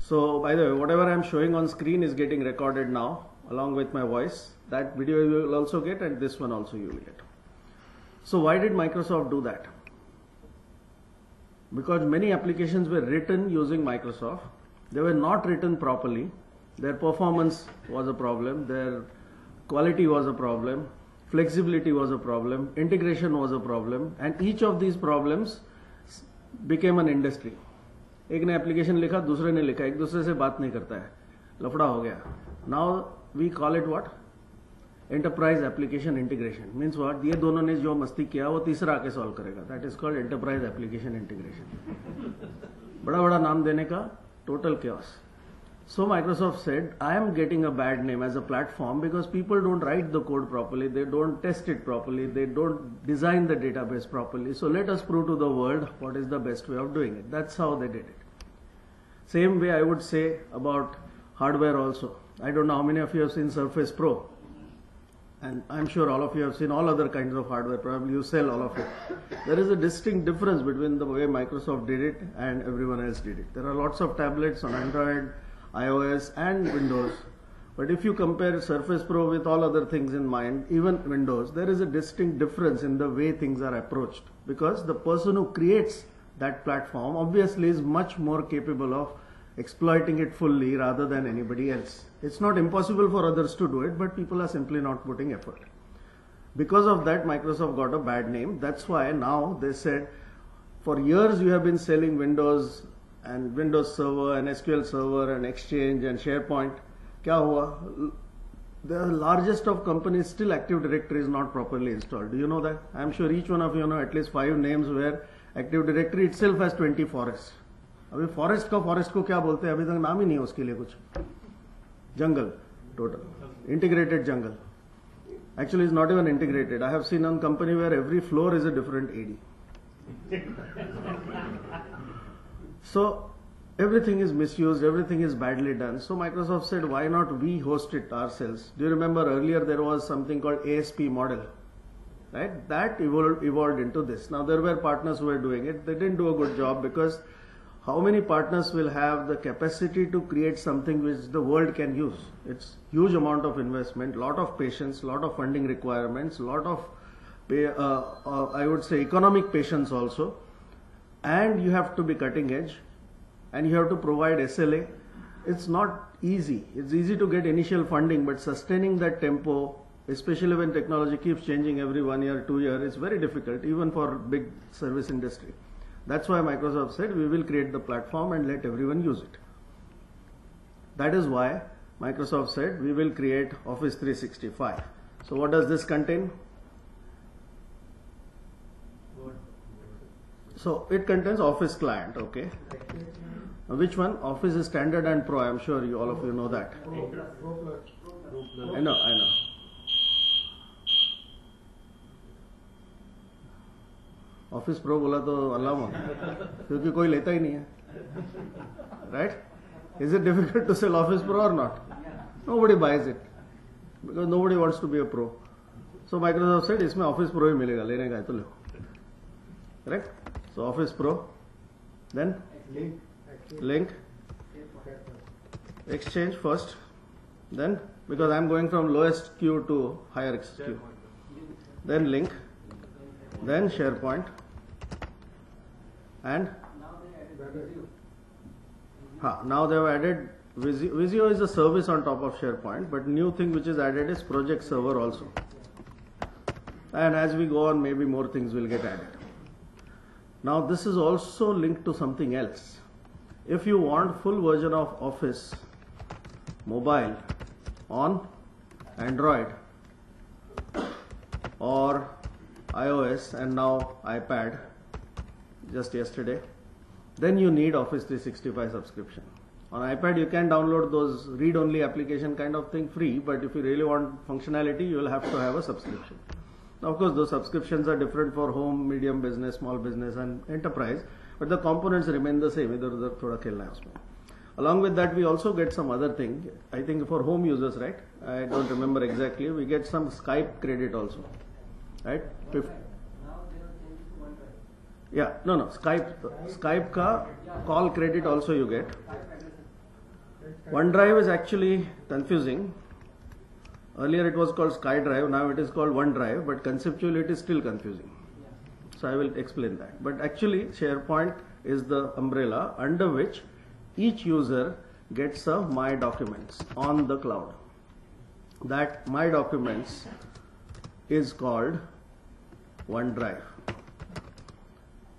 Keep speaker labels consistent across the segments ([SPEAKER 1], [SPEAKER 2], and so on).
[SPEAKER 1] So by the way, whatever I'm showing on screen is getting recorded now along with my voice. That video you will also get, and this one also you will get. So why did Microsoft do that? Because many applications were written using Microsoft. They were not written properly. Their performance was a problem. Their quality was a problem. Flexibility was a problem. Integration was a problem. And each of these problems became an industry. एक ने application लिखा, दूसरे ने लिखा, एक दूसरे से बात नहीं करता है, लफड़ा हो गया. Now we call it what? Enterprise application integration. Means what? ये दोनों ने जो मस्ती किया वो तीसरा आके सॉल्व करेगा. That is called enterprise application integration. बड़ा बड़ा नाम देने का, total chaos. So Microsoft said, I am getting a bad name as a platform because people don't write the code properly, they don't test it properly, they don't design the database properly. So let us prove to the world what is the best way of doing it. That's how they did it. Same way I would say about hardware also. I don't know how many of you have seen Surface Pro. And I'm sure all of you have seen all other kinds of hardware. Probably you sell all of it. There is a distinct difference between the way Microsoft did it and everyone else did it. There are lots of tablets on Android, iOS and Windows. But if you compare Surface Pro with all other things in mind, even Windows, there is a distinct difference in the way things are approached. Because the person who creates that platform obviously is much more capable of exploiting it fully rather than anybody else. It's not impossible for others to do it, but people are simply not putting effort. Because of that, Microsoft got a bad name. That's why now they said, for years you have been selling Windows and Windows Server and SQL Server and Exchange and SharePoint. Kya hua? The largest of companies, still Active Directory is not properly installed. Do you know that? I'm sure each one of you know at least 5 names where Active Directory itself has 20 forests. अभी forest को क्या बोलते हैं? अभी तक नाम ही नहीं है उसके लिए कुछ. Jungle, total. Integrated jungle. Actually, it's not even integrated. I have seen one company where every floor is a different AD. So, everything is misused, everything is badly done. So, Microsoft said, why not we host it ourselves? Do you remember earlier there was something called ASP model? Right? That evolved into this. Now, there were partners who were doing it. They didn't do a good job because how many partners will have the capacity to create something which the world can use? It's huge amount of investment, lot of patience, lot of funding requirements, lot of, I would say, economic patience also. And you have to be cutting edge and you have to provide SLA. It's not easy. It's easy to get initial funding, but sustaining that tempo, especially when technology keeps changing every 1 year, 2 years, is very difficult, even for big service industry. That's why Microsoft said we will create the platform and let everyone use it. That is why Microsoft said we will create Office 365. So what does this contain? So it contains Office client, okay. Which one? Office is standard and pro. I'm sure all of you know that. I know. Office Pro बोला तो अल्लाह, क्योंकि कोई लेता ही नहीं है. Right? Is it difficult to sell Office Pro or not? Nobody buys it because nobody wants to be a pro. So Microsoft said इसमें ऑफिस प्रो ही मिलेगा, लेने का है तो लो. Correct? So Office Pro, then Lync, Exchange first, then because I am going from lowest Q to higher Q, then Lync, then SharePoint, and now they have added Visio. Visio is a service on top of SharePoint, but new thing which is added is Project Server also. And as we go on, maybe more things will get added. Now this is also linked to something else. If you want full version of Office mobile on Android or iOS and now iPad just yesterday, then you need Office 365 subscription. On iPad you can download those read-only application kind of thing free, but if you really want functionality you will have to have a subscription. Now of course those subscriptions are different for home, medium business, small business and enterprise, but the components remain the same. Idhar udhar thoda khelna hai usme. Along with that we also get some other thing. I think for home users, right? I don't remember exactly. We get some Skype credit also. Right? Yeah, no, Skype ka call credit also you get. OneDrive is actually confusing. Earlier it was called SkyDrive, now it is called OneDrive, but conceptually it is still confusing. So I will explain that. But actually SharePoint is the umbrella under which each user gets a My Documents on the cloud. That My Documents is called OneDrive.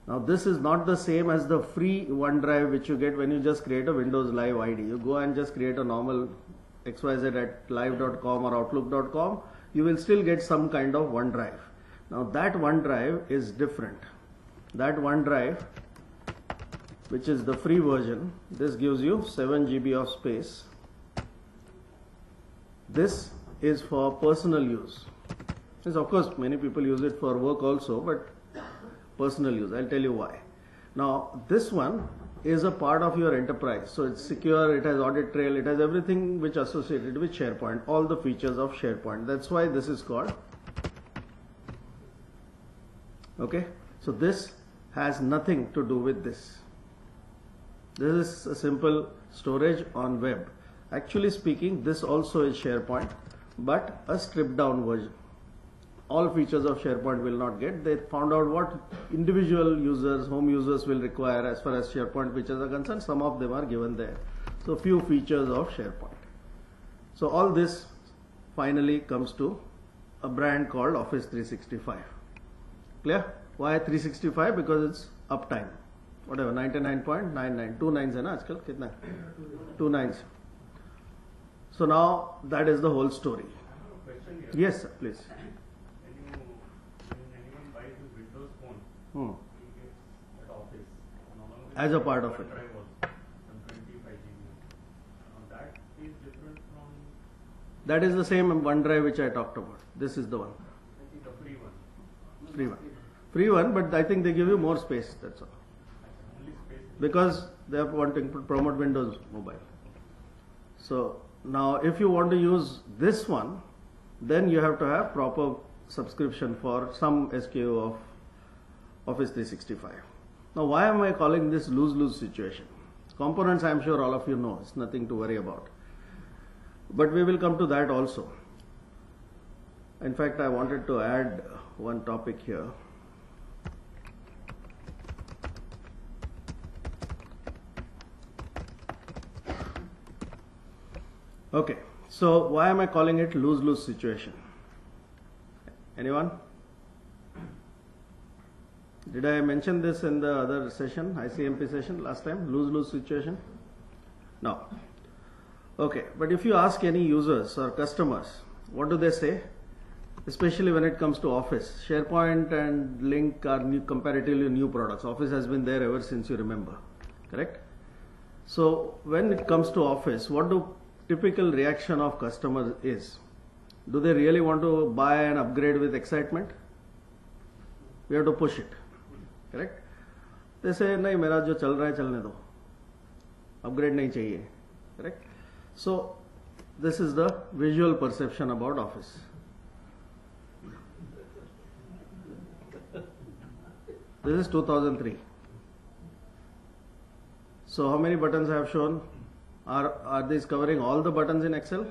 [SPEAKER 1] Now this is not the same as the free OneDrive which you get when you just create a Windows Live ID. You go and just create a normal XYZ at live.com or outlook.com, you will still get some kind of OneDrive. Now that OneDrive is different. That OneDrive, which is the free version, this gives you 7 GB of space. This is for personal use. Yes, of course, many people use it for work also, but personal use. I'll tell you why. Now this one is a part of your enterprise, so it's secure, it has audit trail, it has everything which associated with SharePoint, all the features of SharePoint. That's why this is called. Okay, so this has nothing to do with this. This is a simple storage on web. Actually speaking, this also is SharePoint, but a stripped down version. All features of SharePoint will not get. They found out what individual users, home users will require as far as SharePoint features are concerned. Some of them are given there. So few features of SharePoint. So all this finally comes to a brand called Office 365. Clear? Why 365? Because it's uptime. Whatever, 99.99. 2 nines hai na aajkal? Kitna? 2 nines. So now that is the whole story. Yes, sir, please.
[SPEAKER 2] At office,
[SPEAKER 1] As a part of it.
[SPEAKER 2] OneDrive was 25 GB. That is different from.
[SPEAKER 1] That is the same OneDrive which I talked about. This is the one.
[SPEAKER 2] I think the free one.
[SPEAKER 1] Free one. Free one, but I think they give you more space, that's all.
[SPEAKER 2] Only space.
[SPEAKER 1] Because they are wanting to promote Windows Mobile. So now if you want to use this one, then you have to have proper subscription for some SKU of Office 365. Now why am I calling this lose-lose situation? Components I am sure all of you know, it's nothing to worry about. But we will come to that also. In fact, I wanted to add one topic here. Okay, so why am I calling it lose-lose situation? Anyone? Did I mention this in the other session, ICMP session last time? Lose-lose situation? No. Okay, but if you ask any users or customers, what do they say? Especially when it comes to Office. SharePoint and Lync are comparatively new products. Office has been there ever since you remember, correct? So when it comes to Office, what do typical reaction of customers is? Do they really want to buy and upgrade with excitement? We have to push it. Correct? They say, नहीं मेरा जो चल रहा है चलने दो, upgrade नहीं चाहिए. Correct? So this is the visual perception about Office. This is 2003. So how many buttons I have shown? Are these covering all the buttons in Excel?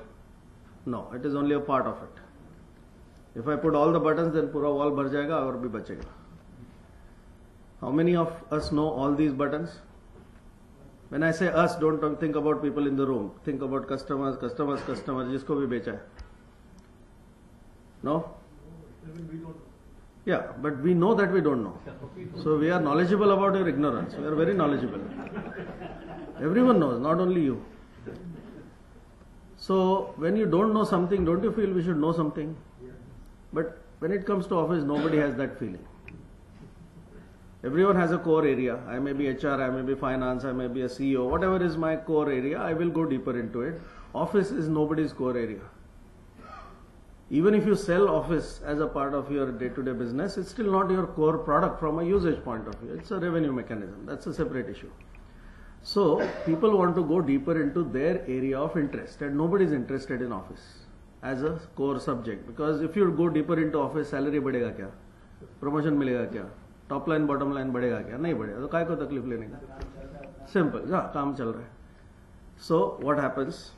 [SPEAKER 1] No, it is only a part of it. If I put all the buttons, then पूरा wall भर जाएगा और भी बचेगा. How many of us know all these buttons? When I say us, don't think about people in the room. Think about customers, जिसको भी बेचा है. No? Yeah, but we know that we don't know. So we are knowledgeable about your ignorance. We are very knowledgeable. Everyone knows, not only you. So when you don't know something, don't you feel we should know something? But when it comes to Office, nobody has that feeling. Everyone has a core area. I may be HR, I may be finance, I may be a CEO. Whatever is my core area, I will go deeper into it. Office is nobody's core area. Even if you sell Office as a part of your day-to-day business, it's still not your core product from a usage point of view. It's a revenue mechanism. That's a separate issue. So people want to go deeper into their area of interest, and nobody is interested in Office as a core subject. Because if you go deeper into Office, salary बढ़ेगा क्या? Promotion मिलेगा क्या? Top line, bottom line बढ़ेगा क्या? नहीं बढ़ेगा. तो काय को तकलीफ लेने का? Simple. हाँ, काम चल रहा है. So what happens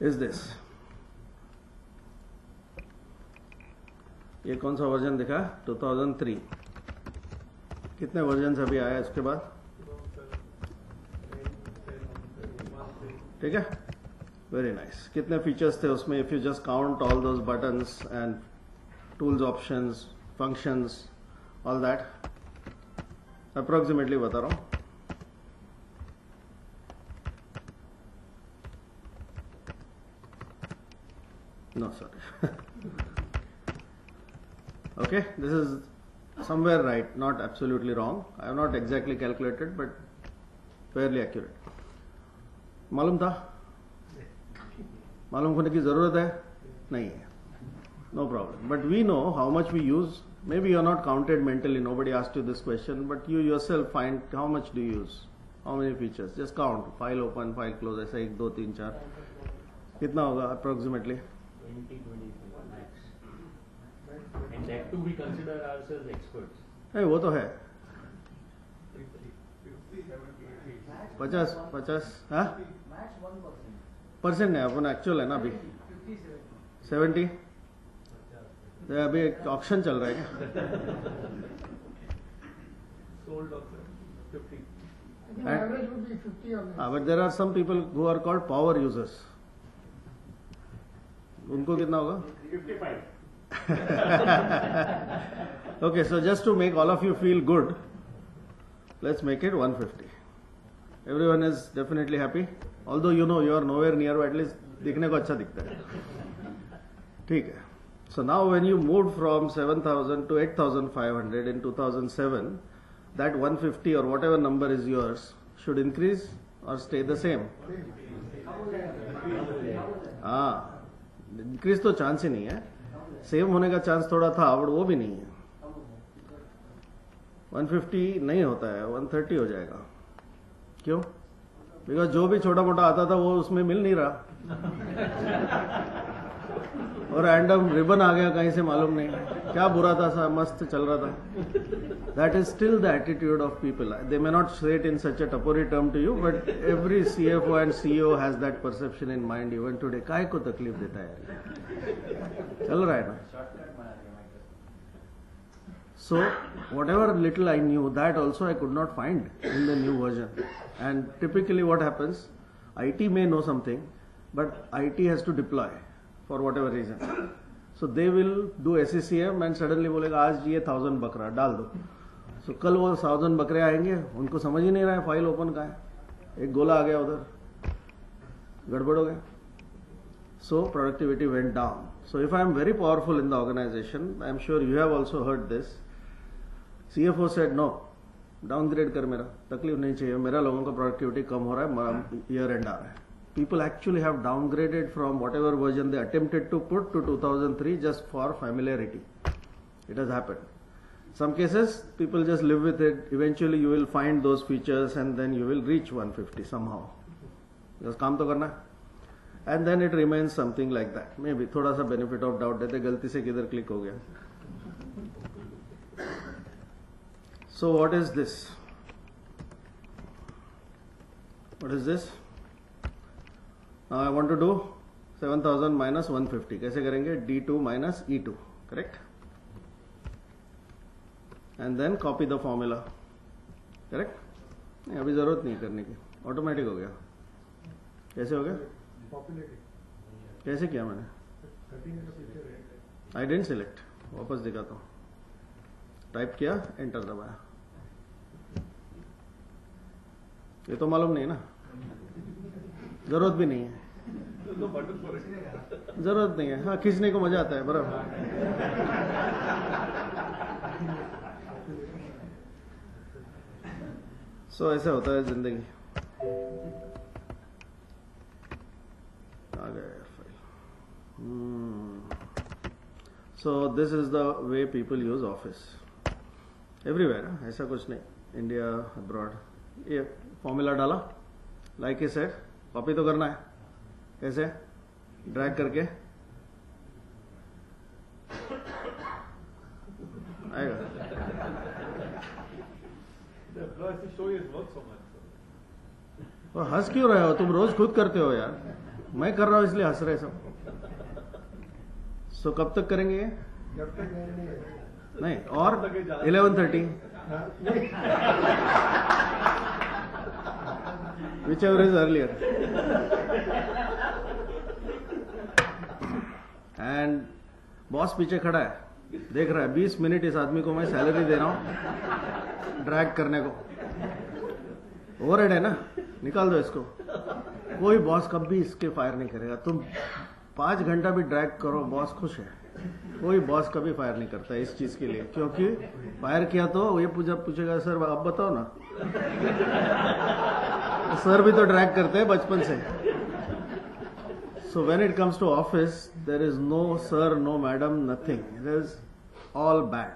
[SPEAKER 1] is this. ये कौन सा वर्जन दिखा? 2003. कितने वर्जन अभी आया इसके बाद? ठीक है, वेरी नाइस. कितने फीचर्स थे उसमें? If you just count all those buttons and tools, options, functions, all that, approximately बता रहा हूं. No, sorry. Okay, this is somewhere right, not absolutely wrong. I have not exactly calculated, but fairly accurate. मालूम था? मालूम होने की जरूरत है? नहीं है. No problem. But we know how much we use. Maybe you are not counted mentally. Nobody asked you this question, but you yourself find how much do you use? How many features? Just count. File open, file close. ऐसा 1, 2, 3, 4. कितना होगा approximately?
[SPEAKER 2] 20-25 max. And that too we consider ourselves experts.
[SPEAKER 1] है, वो तो है.
[SPEAKER 2] 50, 70, 80.
[SPEAKER 1] 50, हाँ?
[SPEAKER 3] Max 1%.
[SPEAKER 1] Percent है अपन, actual है ना अभी. 70. अभी एक ऑक्शन चल रहा है क्या?
[SPEAKER 2] Sold auction 50.
[SPEAKER 3] I think average would be 50 or less.
[SPEAKER 1] But there are some people who are called power users. उनको कितना होगा?
[SPEAKER 2] 55.
[SPEAKER 1] Okay, so just to make all of you feel good, let's make it 150. Everyone is definitely happy, although you know you are nowhere near, but at least दिखने को अच्छा दिखता है. ठीक है. So now when you moved from 7,000 to 8,500 in 2007, that 150 or whatever number is yours should increase or stay the same. हाँ, increase तो chance ही नहीं है. सेम होने का चांस थोड़ा था, बट वो भी नहीं है. 150 नहीं होता है, 130 हो जाएगा. क्यों? बिकॉज जो भी छोटा मोटा आता था वो उसमें मिल नहीं रहा, और रैंडम रिबन आ गया कहीं से मालूम नहीं क्या, बुरा था, सा मस्त चल रहा था. That is still the attitude of people. They may not say it in such a tapori term to you, but every CFO and CEO has that perception in mind even today. काय को तकलीफ देता है, चल रहा है ना. So whatever little I knew, that also I could not find in the new version. And typically what happens, IT may know something, but IT has to deploy for whatever reason. So they will do SCCM and suddenly बोलेगा आज ये 1000 बकरा डाल दो. So कल वो 1000 बकरे आएंगे, उनको समझ ही नहीं रहा है फाइल ओपन का है, एक गोला आ गया उधर, गड़बड़ हो गया. So productivity went down. So if I am very powerful in the organization, I am sure you have also heard this. CFO said no, downgrade कर, मेरा तकलीफ नहीं चाहिए, मेरा लोगों का प्रोडक्टिविटी कम हो रहा है, ईयर एंड आ रहा है. People actually have downgraded from whatever version they attempted to put to 2003 just for familiarity. It has happened. Some cases people just live with it. Eventually you will find those features and then you will reach 150 somehow. Because काम तो करना है. And then it remains something like that. Maybe थोड़ा सा benefit of doubt देते, गलती से किधर क्लिक हो गया. So what is this? What is this? Now I want to do 7000 minus 150. कैसे करेंगे? D2 minus E2. Correct? And then copy the formula. Correct? नहीं, अभी जरूरत नहीं करने की, ऑटोमेटिक हो गया. कैसे हो गया? कैसे किया मैंने? आई डेंट सिलेक्ट. वापस दिखाता हूँ. टाइप किया, एंटर दबाया. ये तो मालूम नहीं ना, जरूरत भी नहीं है. जरूरत नहीं है. हाँ, खींचने को मजा आता है बराबर. सो ऐसा होता है जिंदगी. आ गया file. So this is the way people use office everywhere. ऐसा कुछ नहीं, इंडिया, अब्रॉड. ये फॉर्मूला डाला, लाइक ए सेट, कॉपी तो करना है. कैसे? ड्रैग करके आएगा.
[SPEAKER 2] The employees to show his work so much.
[SPEAKER 1] वो हंस क्यों रहे हो? तुम रोज खुद करते हो यार, मैं कर रहा हूं इसलिए हंस रहे सब। सो कब तक करेंगे ये?
[SPEAKER 3] जब तक
[SPEAKER 1] नहीं, और 11:30 whichever is earlier. And boss पीछे खड़ा है, देख रहा है 20 मिनट इस आदमी को मैं सैलरी दे रहा हूं ड्रैग करने को। ओवरहेड है ना, निकाल दो इसको। कोई बॉस कभी इसके फायर नहीं करेगा। तुम 5 घंटा भी ड्रैग करो, बॉस खुश है। कोई बॉस कभी फायर नहीं करता इस चीज के लिए, क्योंकि फायर किया तो ये पूछेगा सर अब बताओ ना। सर भी तो ड्रैग करते हैं बचपन से। So when it comes to office there is no sir, no madam, nothing, it is all bad.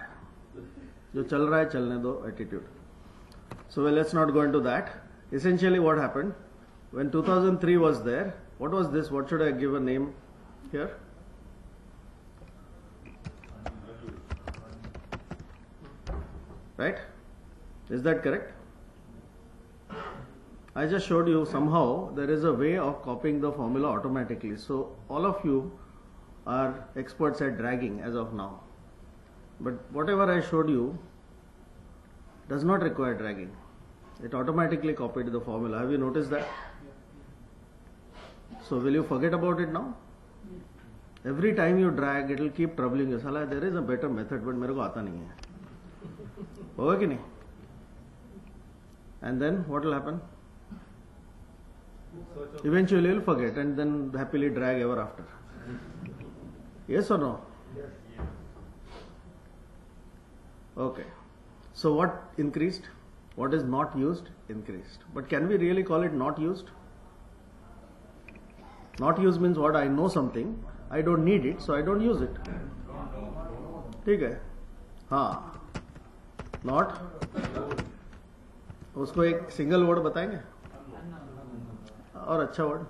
[SPEAKER 1] जो चल रहा है चलने दो attitude. So well, let's not go into that. Essentially what happened, when 2003 was there, what was this? What should I give a name here? Right? Is that correct? I just showed you somehow there is a way of copying the formula automatically. So all of you are experts at dragging as of now. But whatever I showed you does not require dragging. It automatically copied the formula. Have you noticed that? So will you forget about it now? Every time you drag, it will keep troubling you. Sala, there is a better method, but मेरे को आता नहीं है। होगा कि नहीं? And then what will happen? Eventually you'll forget and then happily drag ever after. Yes or no? Okay. So what increased? What is not used? Increased. But can we really call it not used? Not used means what? I know something, I don't need it, so I don't use it. ठीक है? हाँ. Not? उसको एक single word बताएंगे? और अच्छा word?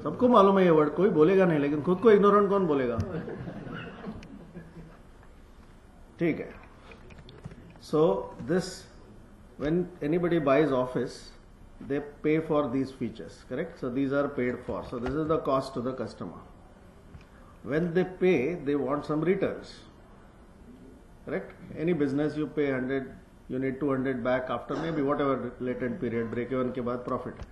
[SPEAKER 1] सबको मालूम है ये वर्ड, कोई बोलेगा नहीं, लेकिन खुद को इग्नोरेंट कौन बोलेगा? ठीक है. So this, when anybody buys office, they pay for these features, correct? So these are paid for. So this is the cost to the customer. When they pay, they want some returns, correct? Any business you pay 100, you need 200 back after maybe whatever latent period, break even के बाद profit.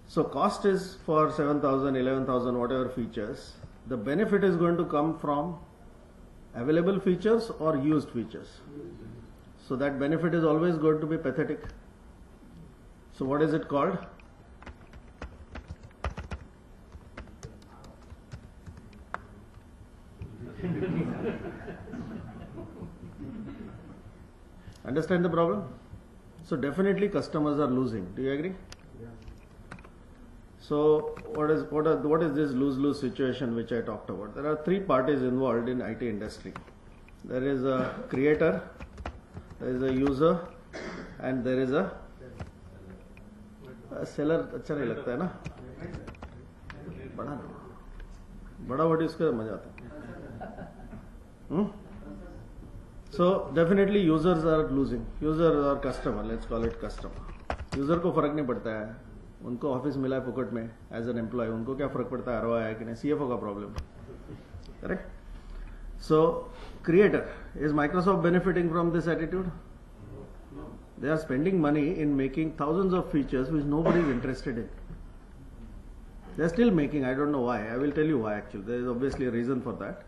[SPEAKER 1] So cost is for 7,000, 11,000, whatever features. The benefit is going to come from available features or used features. So that benefit is always going to be pathetic. So what is it called? Understand the problem? So definitely customers are losing. Do you agree? So what is this lose-lose situation which I talked about? There are 3 parties involved in IT industry. There is a creator, there is a user, and there is a seller. अच्छा नहीं लगता है ना? बड़ा word इसका मजा आता है. So definitely users are losing. User or customer, let's call it customer. User को फर्क नहीं पड़ता है, उनको ऑफिस मिला है फुकट में एज एन एम्प्लॉय, उनको क्या फर्क पड़ता है ROI है कि नहीं, CFO का problem, correct? So creator, is Microsoft benefiting from this attitude? They are spending money in making thousands of features which nobody is interested in. They are still making, I don't know why. I will tell you why actually. There is obviously a reason for that.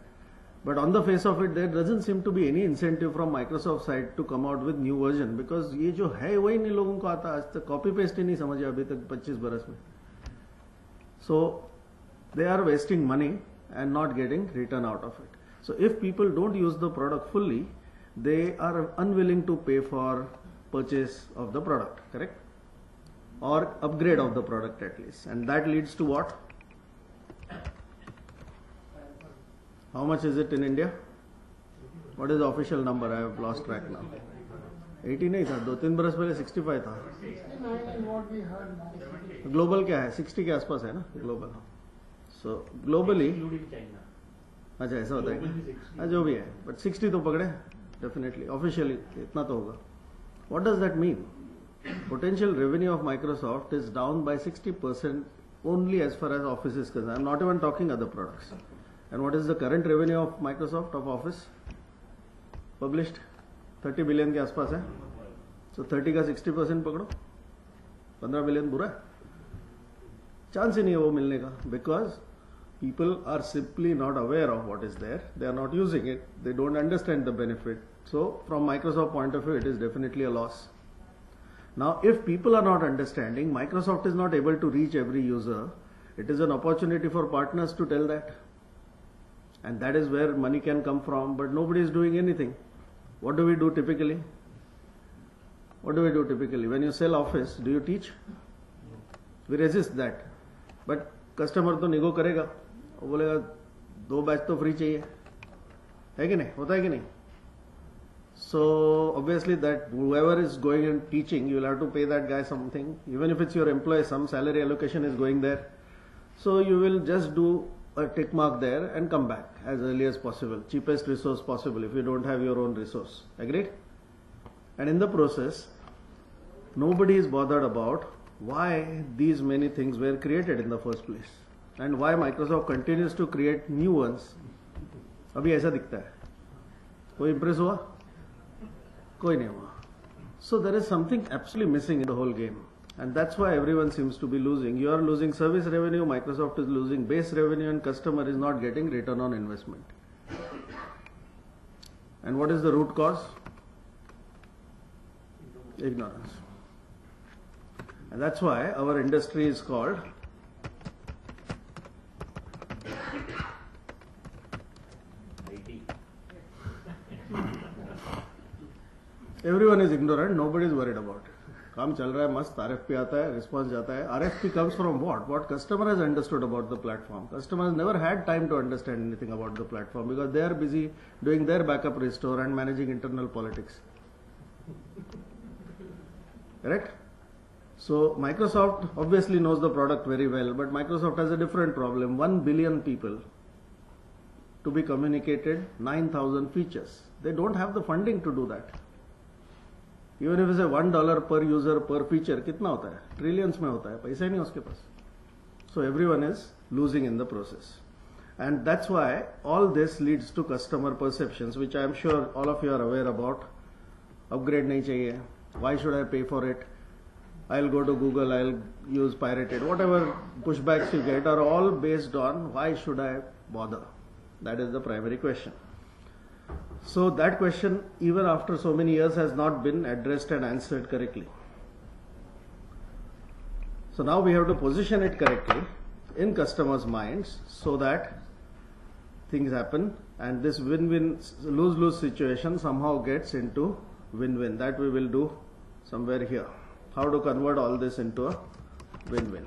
[SPEAKER 1] But on the face of it, there doesn't seem to be any incentive from Microsoft side to come out with new version, because ये जो है वही नहीं लोगों को आता, आज तक कॉपी पेस्ट ही नहीं समझे अभी तक 25 बरस में. So they are wasting money and not getting return out of it. So if people don't use the product fully, they are unwilling to pay for purchase of the product, correct? Or upgrade of the product at least. And that leads to what? How much is it in India? What is the official number? I have lost track now. 80 नहीं था, 2-3 बरस पहले 65 था.
[SPEAKER 3] 69 is what we heard now.
[SPEAKER 1] Global क्या है? 60 के आसपास है ना ग्लोबल. सो ग्लोबली
[SPEAKER 2] Including China.
[SPEAKER 1] अच्छा ऐसा होता है
[SPEAKER 2] Globally
[SPEAKER 1] क्या?
[SPEAKER 2] 60.
[SPEAKER 1] हाँ, जो भी है, बट 60 तो पकड़े डेफिनेटली, ऑफिशियली इतना तो होगा. What does that mean? potential revenue of Microsoft is down by 60% only as far as Office is concerned. I'm not even talking other products. And what is the current revenue of Microsoft of Office? Published 30 billion के आसपास है. So 30 का 60% पकड़ो, 15 billion बुरा है. Chance ही नहीं है वो मिलने का, because people are simply not aware of what is there. They are not using it. They don't understand the benefit. So from Microsoft point of view, it is definitely a loss. Now, if people are not understanding, Microsoft is not able to reach every user. It is an opportunity for partners to tell that. And that is where money can come from, but nobody is doing anything. What do we do typically? What do we do typically? When you sell Office, do you teach? We resist that. But customer तो निगो करेगा, वो बोलेगा 2 batch तो free चाहिए, है कि नहीं? होता है कि नहीं? So obviously that whoever is going and teaching, you will have to pay that guy something. Even if it's your employee, some salary allocation is going there. So you will just do a tick mark there and come back as early as possible. Cheapest resource possible if you don't have your own resource. Agreed? And in the process, nobody is bothered about why these many things were created in the first place. And why Microsoft continues to create new ones. अभी ऐसा दिखता है. कोई impress हुआ? कोई नहीं हुआ. So there is something absolutely missing in the whole game. And that's why everyone seems to be losing. You are losing service revenue, Microsoft is losing base revenue, and customer is not getting return on investment. And what is the root cause? Ignorance. And that's why our industry is called
[SPEAKER 2] IT.
[SPEAKER 1] Everyone is ignorant, nobody is worried about it. काम चल रहा है मस्त, RFP आता है, response जाता है. RFP comes from what? What customer has understood about the platform. Customer has never had time to understand anything about the platform because they are busy doing their backup restore and managing internal politics. Correct? So Microsoft obviously knows the product very well, but Microsoft has a different problem. 1 billion people to be communicated, 9,000 features. They don't have the funding to do that. Even if it's a $1 per user per feature, कितना होता है? Trillions में होता है, पैसा ही नहीं उसके पास. So everyone is losing in the process. And that's why all this leads to customer perceptions, which I am sure all of you are aware about. Upgrade नहीं चाहिए. Why should I pay for it? I'll go to Google, I'll use pirated. Whatever pushbacks you get are all based on why should I bother? That is the primary question. So that question, even after so many years, has not been addressed and answered correctly. So now we have to position it correctly in customers' minds so that things happen and this win-win, lose-lose situation somehow gets into win-win. That we will do somewhere here. How to convert all this into a win-win.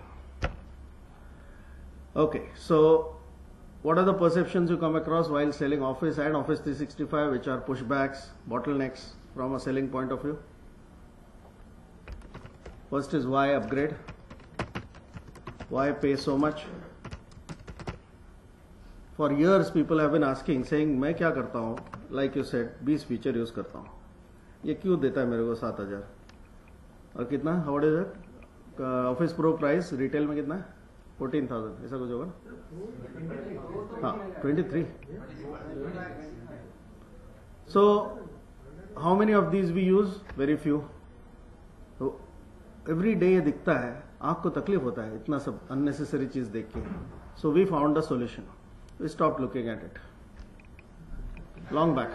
[SPEAKER 1] Okay, so what are the perceptions you come across while selling Office and Office 365, which are pushbacks, bottlenecks from a selling point of view? First is why upgrade? Why pay so much? For years people have been asking, saying, मैं क्या करता हूँ? Like you said, 20 feature use करता हूँ. ये क्यों देता है मेरे को 7,000? और कितना? What is it? Office Pro price retail में कितना है? 14,000. ऐसा कुछ होगा ना? हाँ, 23. So how many of these we use? Very few. So every day ये दिखता है, आँख को तकलीफ होता है इतना सब unnecessary चीज देख के. So we found a solution. We stopped looking at it. Long back.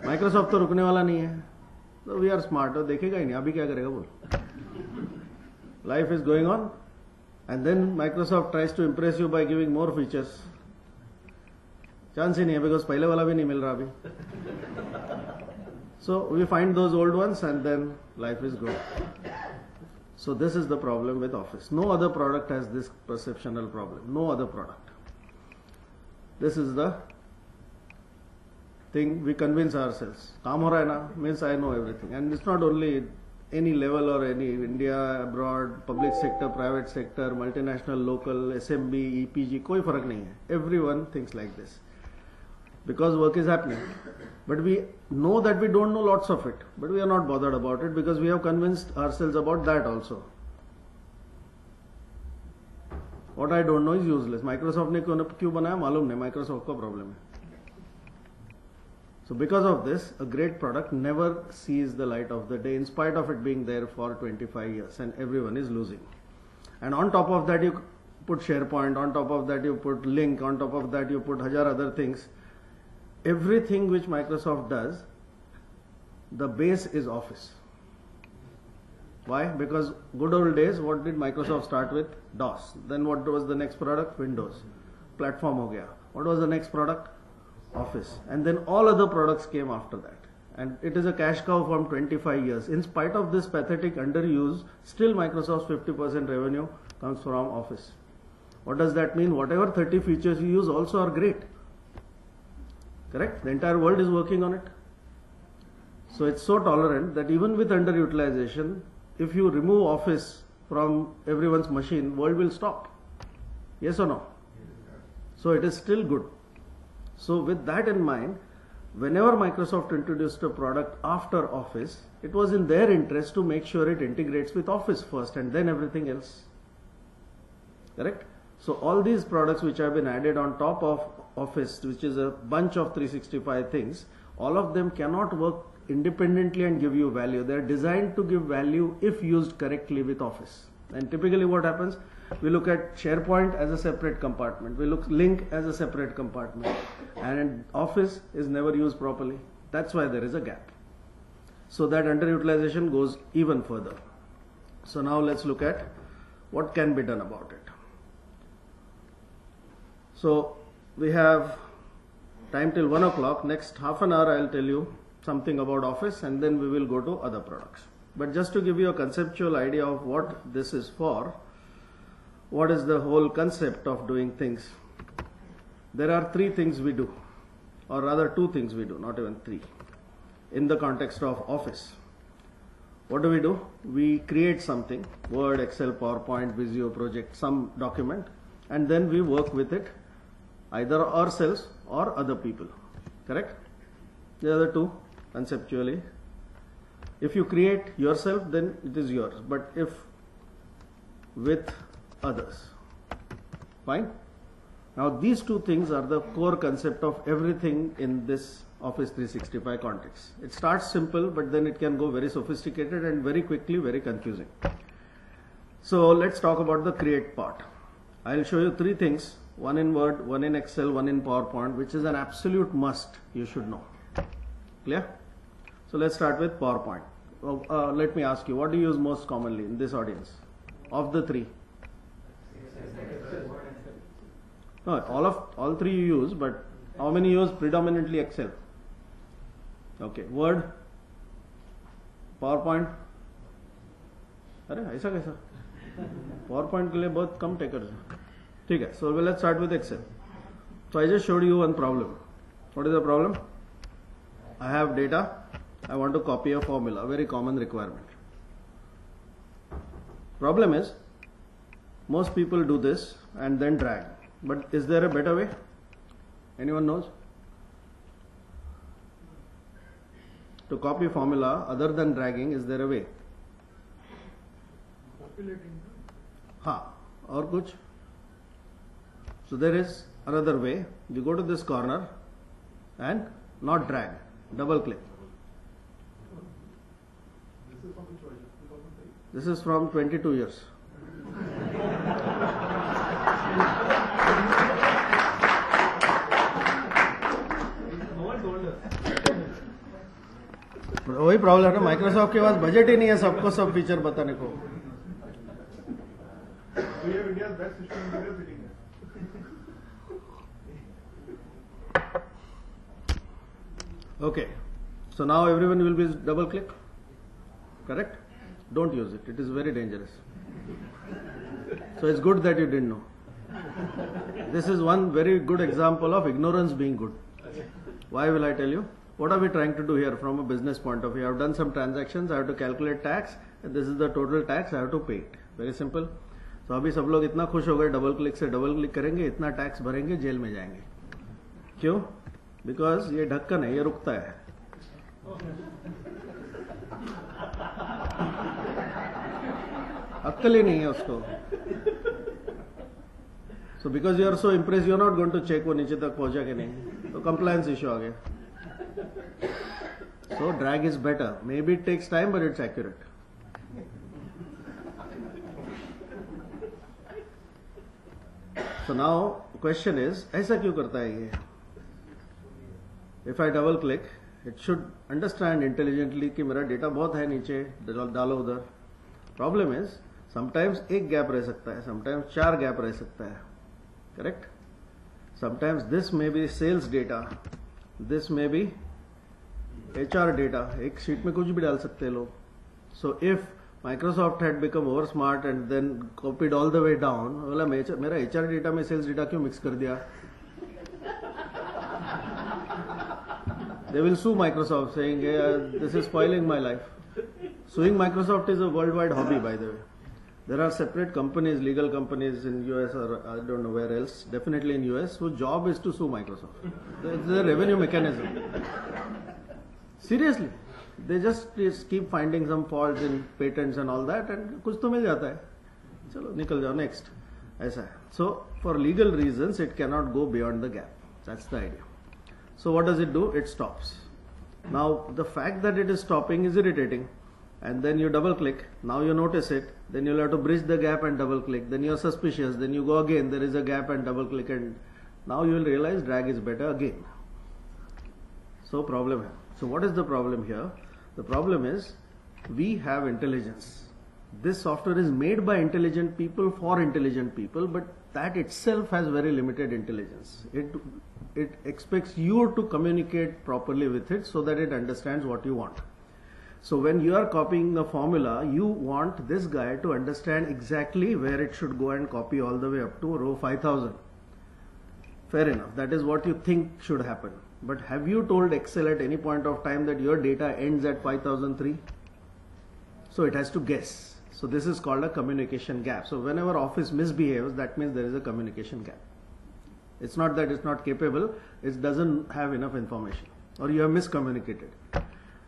[SPEAKER 1] Microsoft तो रुकने वाला नहीं है. So we are smart. तो देखेगा ही नहीं. अभी क्या करेगा बोल? Life is going on. And then Microsoft tries to impress you by giving more features. Chance ही नहीं है because पहले वाला भी नहीं मिल रहा अभी. So we find those old ones and then life is good. So this is the problem with Office. No other product has this perceptional problem. No other product. This is the thing we convince ourselves. काम हो रहा है ना means I know everything. And it's not only any level or any India, abroad, public sector, private sector, multinational, local, SMB, EPG, कोई फर्क नहीं है. Everyone thinks like this. because work is happening. But we know that we don't know lots of it, but we are not bothered about it because we have convinced ourselves about that also. What I don't know is useless. Microsoft ने क्यों बनाया मालूम नहीं, Microsoft का problem है. So because of this, a great product never sees the light of the day in spite of it being there for 25 years and everyone is losing. And on top of that you put SharePoint, on top of that you put Link, on top of that you put 1,000 other things. Everything which Microsoft does, the base is Office. Why? Because good old days, what did Microsoft start with? DOS. Then what was the next product? Windows. Platform ho gaya. What was the next product? Office. And then all other products came after that. And it is a cash cow from 25 years. In spite of this pathetic underuse, still Microsoft's 50% revenue comes from Office. What does that mean? Whatever 30 features you use also are great. Correct? The entire world is working on it. So it's so tolerant that even with underutilization, if you remove Office from everyone's machine, world will stop. Yes or no? So it is still good. So with that in mind, whenever Microsoft introduced a product after Office, it was in their interest to make sure it integrates with Office first and then everything else. Correct? So all these products which have been added on top of Office, which is a bunch of 365 things, all of them cannot work independently and give you value. They are designed to give value if used correctly with Office. And typically what happens? We look at SharePoint as a separate compartment. We look Link as a separate compartment. And Office is never used properly. That's why there is a gap. So that underutilization goes even further. So now let's look at what can be done about it. So we have time till 1 o'clock. Next half an hour I'll tell you something about Office and then we will go to other products. But just to give you a conceptual idea of what this is for, what is the whole concept of doing things? There are three things we do, or rather two things we do, not even three, in the context of Office. What do? We create something, Word, Excel, PowerPoint, Visio, project, some document, and then we work with it, either ourselves or other people. Correct? The other two, conceptually. If you create yourself, then it is yours. But if with others, fine. Now these two things are the core concept of everything in this Office 365 context. It starts simple, but then it can go very sophisticated and very quickly very confusing. So let's talk about the create part. I'll show you three things, one in Word, one in Excel, one in PowerPoint, which is an absolute must you should know. Clear? So let's start with PowerPoint. Let me ask you, what do you use most commonly in this audience? Of the three? No, all three you use, but how many use predominantly Excel? Okay, Word, PowerPoint. अरे ऐसा कैसा? PowerPoint के लिए बहुत कम takers हैं. ठीक है. So let's start with Excel. So I just showed you one problem. What is the problem? I have data. I want to copy a formula, very common requirement. Problem is, most people do this and then drag. But is there a better way? Anyone knows? To copy formula other than dragging, is there a way?
[SPEAKER 3] Populating.
[SPEAKER 1] Ha. Or kuch? So there is another way. You go to this corner and not drag, double click. This is from 22 years. वही problem है, Microsoft के पास budget ही नहीं है सबको सब feature बताने को. Okay, so now everyone will be double click. Correct? Don't use it. It is very dangerous. So it's good that you didn't know. This is one very good example of ignorance being good. Why will I tell you? What are we trying to do here from a business point of view? I have done some transactions. I have to calculate tax. And this is the total tax. I have to pay it. Very simple. So अभी सब लोग इतना खुश हो गए, double click से double click करेंगे, इतना टैक्स भरेंगे, जेल में जाएंगे. क्यों? बिकॉज ये ढक्कन है, ये रुकता है. अक्कल ही नहीं है उसको. So because you are so impressed, you are not going to check वो नीचे तक पहुंचा कि नहीं. तो compliance issue आ गया. So drag is better. Maybe it takes time, but it's accurate. So now question is, ऐसा क्यों करता है ये? If I double click, it should understand intelligently कि मेरा डेटा बहुत है नीचे, डालो उधर. Problem is, sometimes एक गैप रह सकता है, sometimes 4 गैप रह सकता है. Correct? Sometimes this may be sales data, this may be HR data. एक शीट में कुछ भी डाल सकते हैं लोग. So if Microsoft had become over smart and then copied all the way down, बोला मेरा HR data में sales data क्यों mix कर दिया? They will sue Microsoft saying, this is spoiling my life. Suing Microsoft is a worldwide hobby, by the way. There are separate companies, legal companies in US or I don't know where else, definitely in US, whose job is to sue Microsoft. It's a revenue mechanism. Seriously. They just keep finding some faults in patents and all that and कुछ तो मिल जाता है. चलो निकल जाओ next. ऐसा है. So for legal reasons it cannot go beyond the gap. That's the idea. So what does it do? It stops. Now the fact that it is stopping is irritating. And then you double click, now you notice it, then you'll have to bridge the gap and double click, then you're suspicious, then you go again, there is a gap and double click, and now you will realize drag is better again. So problem hai. So what is the problem here? The problem is we have intelligence. This software is made by intelligent people for intelligent people, but that itself has very limited intelligence. It expects you to communicate properly with it so that it understands what you want. So when you are copying the formula, you want this guy to understand exactly where it should go and copy all the way up to row 5000. Fair enough. That is what you think should happen. But have you told Excel at any point of time that your data ends at 5003? So it has to guess. So this is called a communication gap. So whenever Office misbehaves, that means there is a communication gap. It's not that it's not capable, it doesn't have enough information or you have miscommunicated.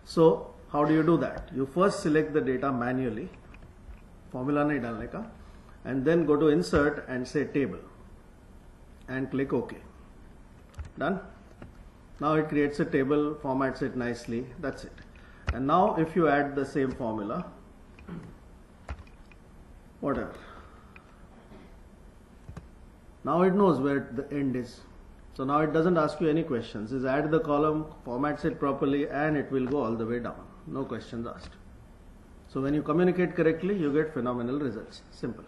[SPEAKER 1] So how do you do that? You first select the data manually, formula nahi dalne ka, and then go to insert and say table and click OK. Done? Now it creates a table, formats it nicely, that's it. And now if you add the same formula, whatever, now it knows where the end is. So now it doesn't ask you any questions. Just add the column, formats it properly, and it will go all the way down. No questions asked. So when you communicate correctly, you get phenomenal results. Simple.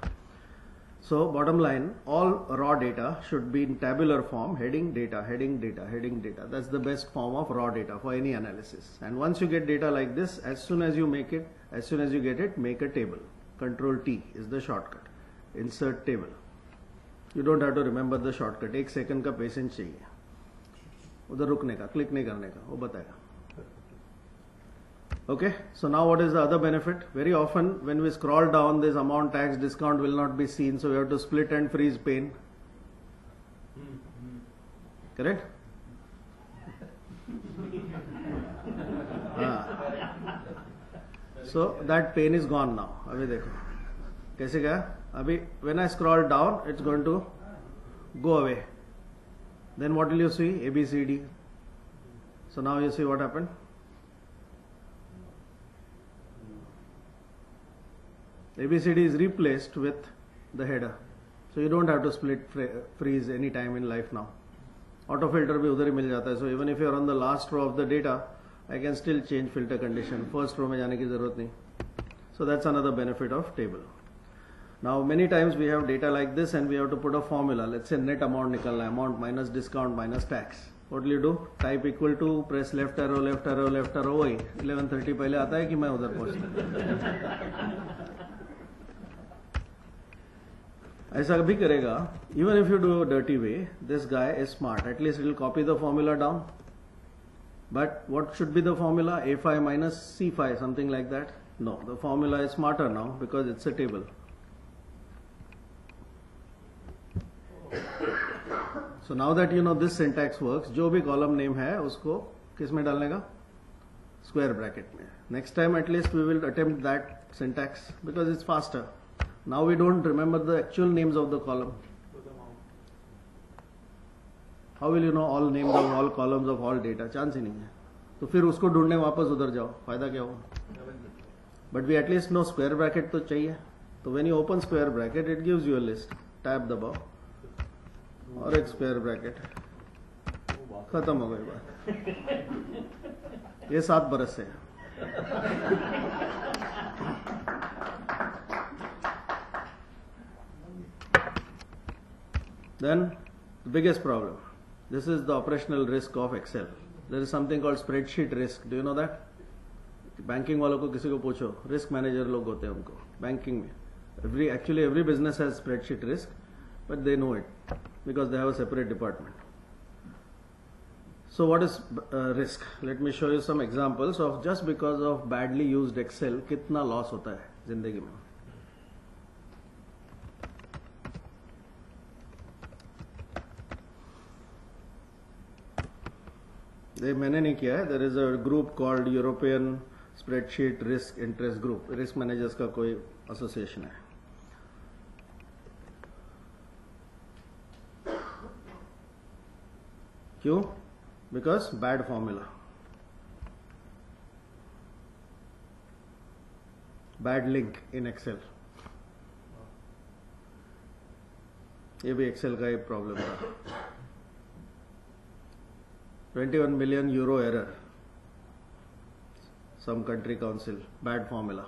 [SPEAKER 1] So bottom line, all raw data should be in tabular form, heading data, heading data, heading data. That's the best form of raw data for any analysis. And once you get data like this, as soon as you get it, make a table. Control T is the shortcut. Insert table. You don't have to remember the shortcut. 1 second का patience चाहिए. उधर रुकने का, click नहीं करने का, वो बताएगा. Okay, so now what is the other benefit? Very often when we scroll down, this amount, tax, discount will not be seen, so we have to split and freeze pane. Correct? So that pane is gone now. अभी देखो कैसे गया? अभी when I scroll down, it's going to go away. Then what will you see? A, B, C, D. So now you see what happened. ABCD is replaced with the header. So you don't have to split freeze any time in life now. Auto filter भी उधर ही मिल जाता है. So even if you are on the last row of the data, I can still change filter condition. First row में जाने की जरूरत नहीं. So that's another benefit of table. Now many times we have data like this and we have to put a formula. Let's say net amount निकलना है, amount minus discount minus tax. What will you do? Type equal to, press left arrow, left arrow, left arrow. वही 11:30 पहले आता है कि मैं उधर पहुँचता. ऐसा भी करेगा. Even if you do a dirty way, this guy is smart. At least it will copy the formula down. But what should be the formula? A5 minus C5, something like that. No, the formula is smarter now because it's a table. So now that you know this syntax works, जो भी column name है उसको किस में डालने का? Square bracket में. Next time at least we will attempt that syntax because it's faster. Now we don't remember the actual names of the column. How will you know all names of all columns of all data? Chance ही नहीं है. तो फिर उसको ढूंढने वापस उधर जाओ, फायदा क्या होगा? But we at least know square bracket तो चाहिए. तो when you open square bracket, it gives you a list. Tab दबाओ और एक square bracket. खत्म हो गई बात. ये 7 बरस से है. Then the biggest problem. This is the operational risk of Excel. There is something called spreadsheet risk. Do you know that? Banking वालों को किसी को पूछो, रिस्क मैनेजर लोग होते हैं उनको बैंकिंग में. Every business has spreadsheet risk, but they know it because they have a separate department. So what is risk? Let me show you some examples of just because of badly used Excel कितना loss होता है जिंदगी में. मैंने नहीं किया है. There is a group called European Spreadsheet Risk Interest Group. Risk managers का कोई एसोसिएशन है. क्यों? Because bad formula, bad link in Excel. ये भी Excel का एक प्रॉब्लम था. 21 million euro error. Some country council, bad formula.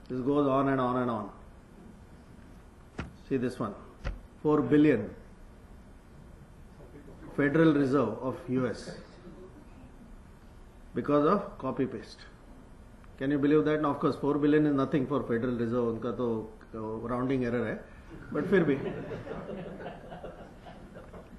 [SPEAKER 1] This goes on and on and on. See this one, 4 billion. Federal Reserve of US because of copy paste. Can you believe that? Now of course 4 billion is nothing for Federal Reserve. उनका तो rounding error है, but फिर भी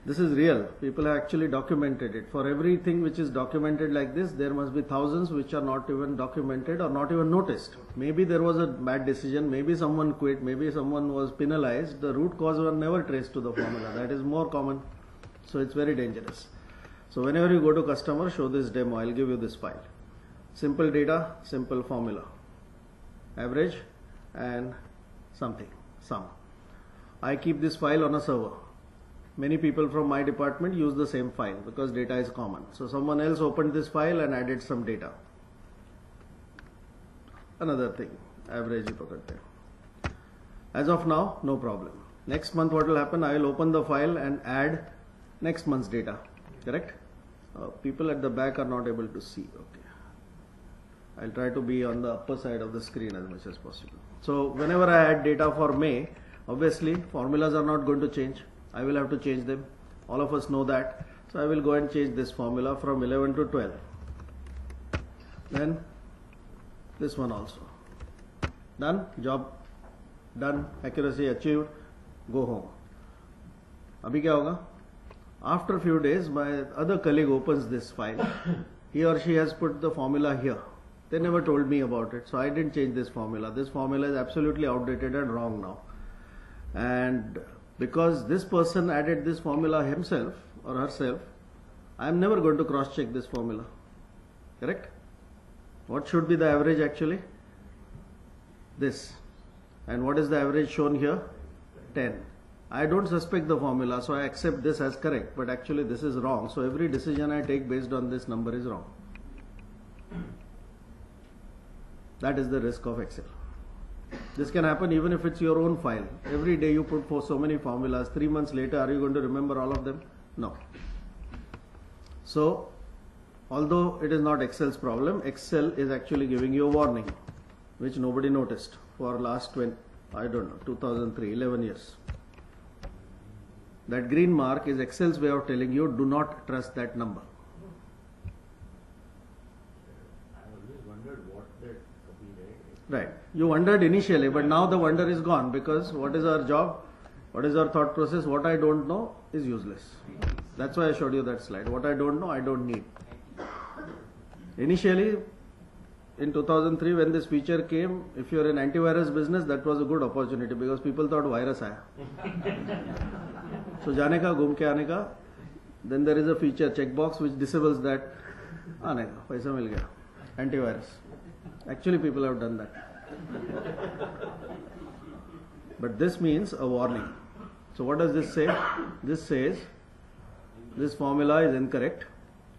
[SPEAKER 1] this is real. People have actually documented it. For everything which is documented like this, there must be thousands which are not even documented or not even noticed. Maybe there was a bad decision, maybe someone quit, maybe someone was penalized. The root cause was never traced to the formula. That is more common. So it's very dangerous. So whenever you go to customer, show this demo. I'll give you this file. Simple data, simple formula. Average and something, sum. I keep this file on a server. Many people from my department use the same file because data is common. So someone else opened this file and added some data. Another thing, average ही पकड़ते हैं. As of now, no problem. Next month what will happen? I will open the file and add next month's data. Correct? People at the back are not able to see. Okay. I'll try to be on the upper side of the screen as much as possible. So whenever I add data for May, obviously formulas are not going to change. I will have to change them. All of us know that. So I will go and change this formula from 11 to 12. Then this one also. Done. Job done. Accuracy achieved. Go home. Abhi kya hoga? After a few days, my other colleague opens this file. He or she has put the formula here. They never told me about it, so I didn't change this formula. This formula is absolutely outdated and wrong now. And because this person added this formula himself or herself, I am never going to cross-check this formula. Correct? What should be the average actually? This. And what is the average shown here? 10. I don't suspect the formula, so I accept this as correct, but actually this is wrong. So every decision I take based on this number is wrong. That is the risk of Excel. This can happen even if it's your own file. Every day you put for so many formulas. 3 months later, are you going to remember all of them? No. So, although it is not Excel's problem, Excel is actually giving you a warning, which nobody noticed for last 2003, 11 years. That green mark is Excel's way of telling you, do not trust that number. Right. You wondered initially, but now the wonder is gone because what is our job? What is our thought process? What I don't know is useless. That's why I showed you that slide. What I don't know, I don't need. Initially, in 2003 when this feature came, if you're in antivirus business, that was a good opportunity because people thought virus आया. So जाने का, घूम के आने का, then there is a feature checkbox which disables that. Ah, nahi, paisa mil gaya. Antivirus. Actually, people have done that. But this means a warning. So what does this say? This says this formula is incorrect.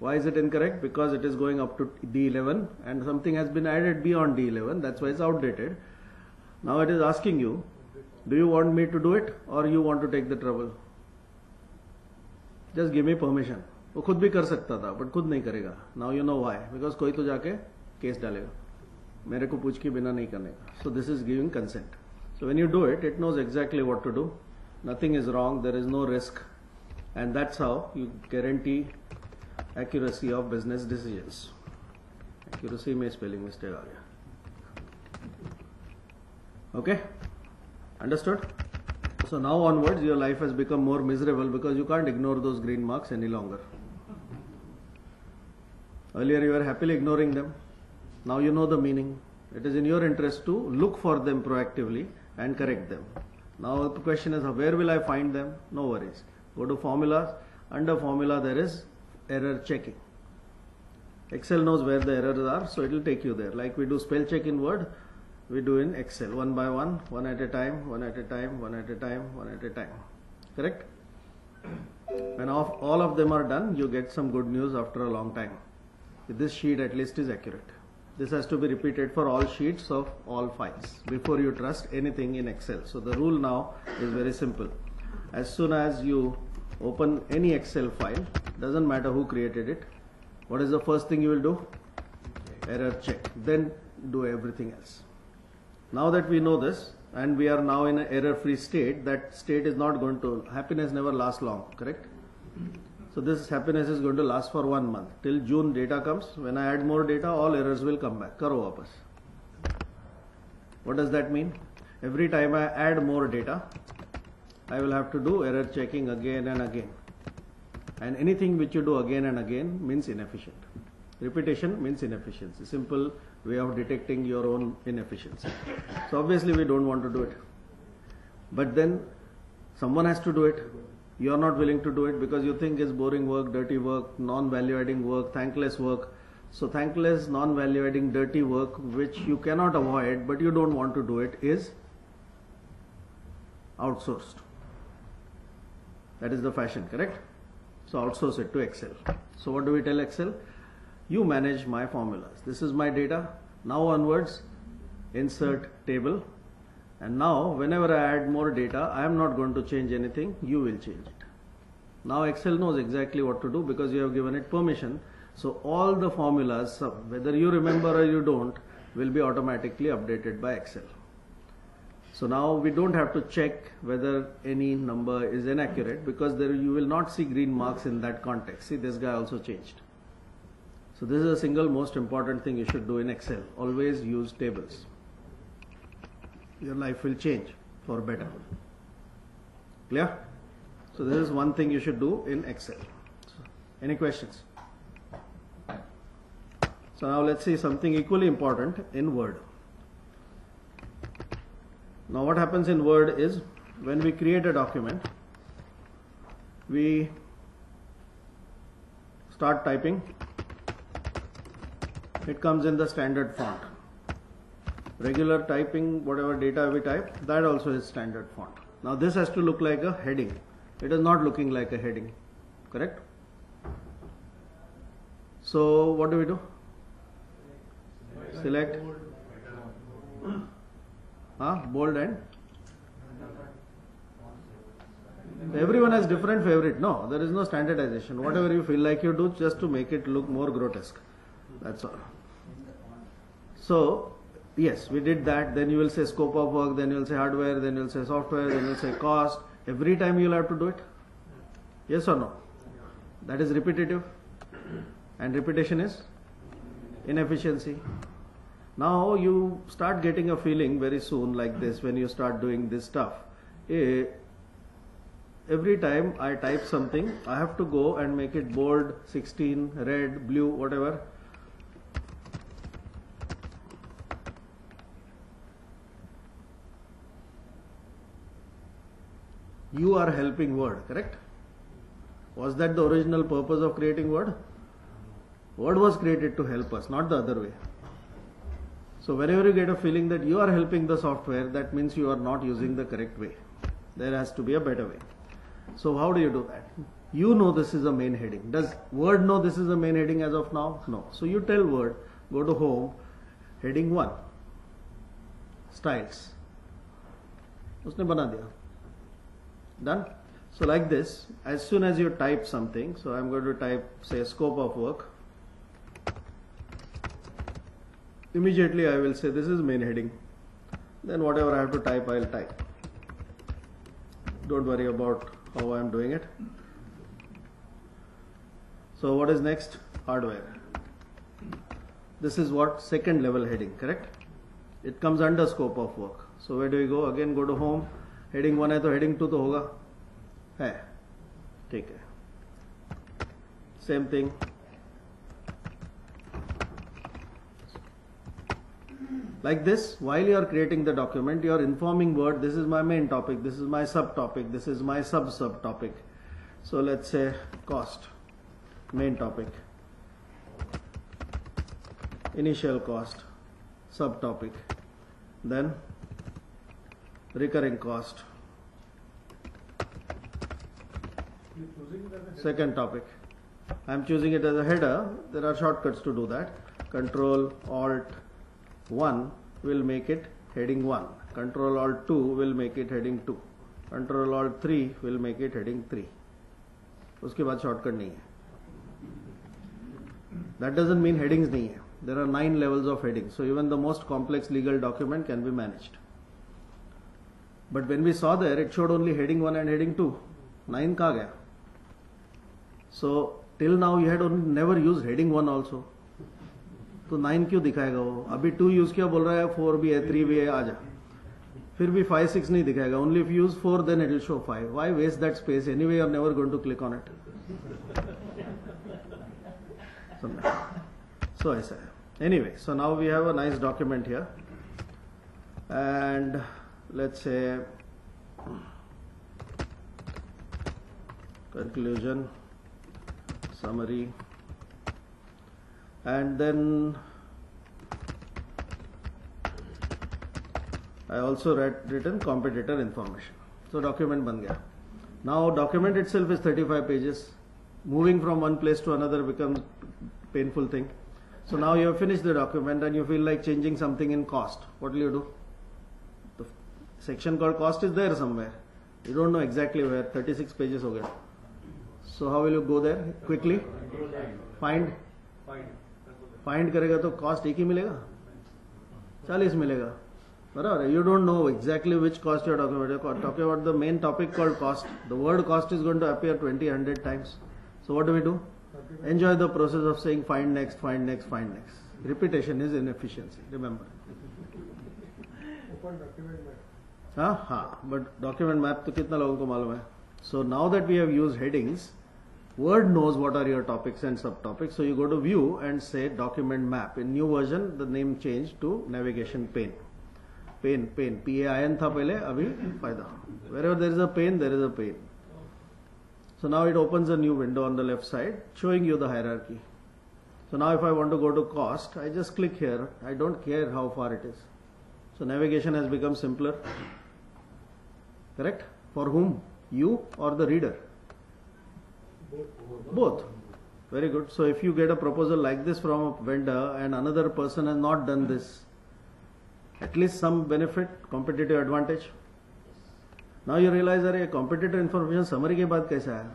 [SPEAKER 1] Why is it incorrect? Because it is going up to D11 and something has been added beyond D11. That's why it's outdated. Now it is asking you, do you want me to do it or you want to take the trouble? Just give me permission. वो खुद भी कर सकता था but खुद नहीं करेगा. Now you know why. Because कोई तो जाके केस डालेगा. मेरे को पूछ के बिना नहीं करने का. So this is giving consent. So when you do it, it knows exactly what to do. Nothing is wrong. There is no risk. And that's how you guarantee accuracy of business decisions. Accuracy में spelling mistake आ गया. Okay? Understood? So now onwards your life has become more miserable because you can't ignore those green marks any longer. Earlier you were happily ignoring them. Now you know the meaning. It is in your interest to look for them proactively and correct them. Now the question is, where will I find them? No worries. Go to formulas. Under formula there is error checking. Excel knows where the errors are, so it will take you there. Like we do spell check in Word, we do in Excel, one by one, one at a time, one at a time, one at a time, one at a time. Correct? When all of them are done, you get some good news after a long time. This sheet at least is accurate. This has to be repeated for all sheets of all files before you trust anything in Excel. So the rule now is very simple. As soon as you open any Excel file, doesn't matter who created it, what is the first thing you will do? Error check. Then do everything else. Now that we know this and we are now in an error-free state, that state is not going to, happiness never lasts long, correct? So this happiness is going to last for 1 month. Till June data comes, when I add more data, all errors will come back. Karo wapas. What does that mean? Every time I add more data, I will have to do error checking again and again. And anything which you do again and again means inefficient. Repetition means inefficiency. Simple way of detecting your own inefficiency. So obviously we don't want to do it. But then someone has to do it. You are not willing to do it because you think it's boring work, dirty work, non-value adding work, thankless work. So thankless, non-value adding, dirty work which you cannot avoid but you don't want to do it is outsourced. That is the fashion, correct? So outsource it to Excel. So what do we tell Excel? You manage my formulas. This is my data. Now onwards, insert table. And now whenever I add more data, I am not going to change anything. You will change it. Now Excel knows exactly what to do because you have given it permission. So all the formulas, whether you remember or you don't, will be automatically updated by Excel. So now we don't have to check whether any number is inaccurate because there you will not see green marks in that context. See, this guy also changed. So this is the single most important thing you should do in Excel. Always use tables. Your life will change for better. Clear? So this is one thing you should do in Excel. Any questions? So now let's see something equally important in Word. Now what happens in Word is when we create a document, we start typing. It comes in the standard font. Regular typing, whatever data we type, that also is standard font. Now this has to look like a heading. It is not looking like a heading, correct? So what do we do? Select bold and everyone has different favorite. No, there is no standardization. Whatever you feel like you do just to make it look more grotesque. That's all. So yes, we did that. Then you will say scope of work, then you will say hardware, then you will say software, then you will say cost. Every time you will have to do it. Yes or no? That is repetitive. And repetition is inefficiency. Now you start getting a feeling very soon like this when you start doing this stuff. Every time I type something, I have to go and make it bold, 16, red, blue, whatever. You are helping Word, correct? Was that the original purpose of creating Word? Word was created to help us, not the other way. So whenever you get a feeling that you are helping the software, that means you are not using the correct way. There has to be a better way. So how do you do that? You know this is a main heading. Does Word know this is a main heading as of now? No. So you tell Word, go to Home, heading 1, Styles. उसने बना दिया. Done? So like this, as soon as you type something, so I'm going to type, say, scope of work. Immediately I will say this is main heading. Then whatever I have to type, I'll type. Don't worry about how I am doing it. So what is next? Hardware. This is what? Second level heading, correct? It comes under scope of work. So where do we go? Again go to home. Heading 1 है तो heading 2 तो होगा है, ठीक है. Same thing. Like this, while you are creating the document, you are informing Word, this is my main topic, this is my subtopic, this is my subtopic. So let's say cost, main topic, initial cost, subtopic, then recurring cost, second topic. I am choosing it as a header. There are shortcuts to do that. Control Alt 1 will make it heading 1. Control Alt 2 will make it heading 2. Control Alt 3 will make it heading 3. उसके बाद shortcut नहीं है. That doesn't mean headings नहीं है. There are 9 levels of headings. So even the most complex legal document can be managed. But when we saw there, it showed only heading 1 and heading 2. 9 कहाँ गया? So till now you had only never used heading 1 also. तो 9 क्यों दिखाएगा वो? अभी 2 use किया, बोल रहा है 4 भी है, 3 भी है, आ जा. फिर भी 5, 6 नहीं दिखाएगा. Only if you use 4, then it will show 5. Why waste that space? Anyway, you are never going to click on it. So ऐसा है. Anyway, so now we have a nice document here, and let's say conclusion, summary, and then I also written competitor information. So document ban gaya. Now document itself is 35 pages. Moving from one place to another becomes painful thing. So now you have finished the document and you feel like changing something in cost. What will you do? The section called cost is there somewhere. You don't know exactly where. 36 pages हो गया. So how will you go there quickly? Find करेगा तो cost एक ही मिलेगा, 40 मिलेगा, बराबर. You don't know exactly which cost you are talking about. You are talking about the main topic called cost. The word cost is going to appear 20, 100 times. So what do? Enjoy the process of saying find next, find next, find next. Repetition is inefficiency. Remember. हाँ, but document map तो कितना लोगों को मालूम है? So now that we have used headings, Word knows what are your topics and subtopics. So you go to view and say document map. In new version, the name changed to navigation pane. Pane, P-A-I-N था पहले, अभी फायदा. Wherever there is a pane, there is a pane. So now it opens a new window on the left side, showing you the hierarchy. So now if I want to go to cost, I just click here. I don't care how far it is. So navigation has become simpler. Correct? For whom? You or the reader? Both. Very good. So if you get a proposal like this from a vendor and another person has not done this, at least some benefit, competitive advantage. Now you realize that competitor information summary के बाद कैसा है?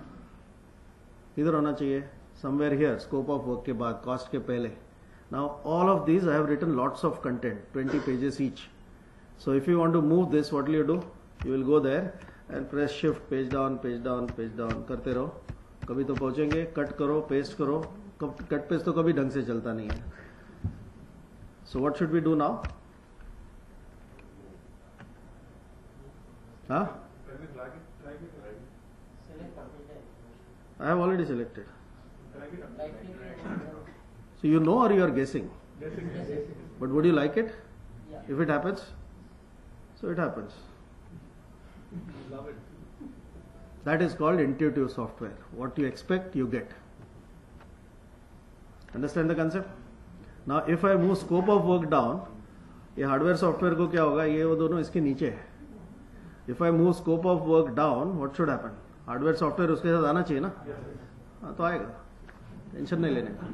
[SPEAKER 1] इधर होना चाहिए. Somewhere here, scope of work के बाद, cost के पहले. Now all of these I have written lots of content, 20 pages each. So if you want to move this, what will you do? You will go there and press shift, page down, page down, page down, करते रहो. कभी तो पहुंचेंगे, cut करो, paste करो. Cut paste तो कभी ढंग से चलता नहीं है. So what should we do now? Huh? I have already selected. So you know or you are guessing? But would you like it? If it happens? So it happens. That is called intuitive software. What you expect, you get. Understand the concept? Now, if I move scope of work down, ये hardware software को क्या होगा, ये वो दोनों इसके नीचे है. If I move scope of work down, what should happen? Hardware software उसके साथ आना चाहिए ना? हाँ तो आएगा, टेंशन नहीं लेने का.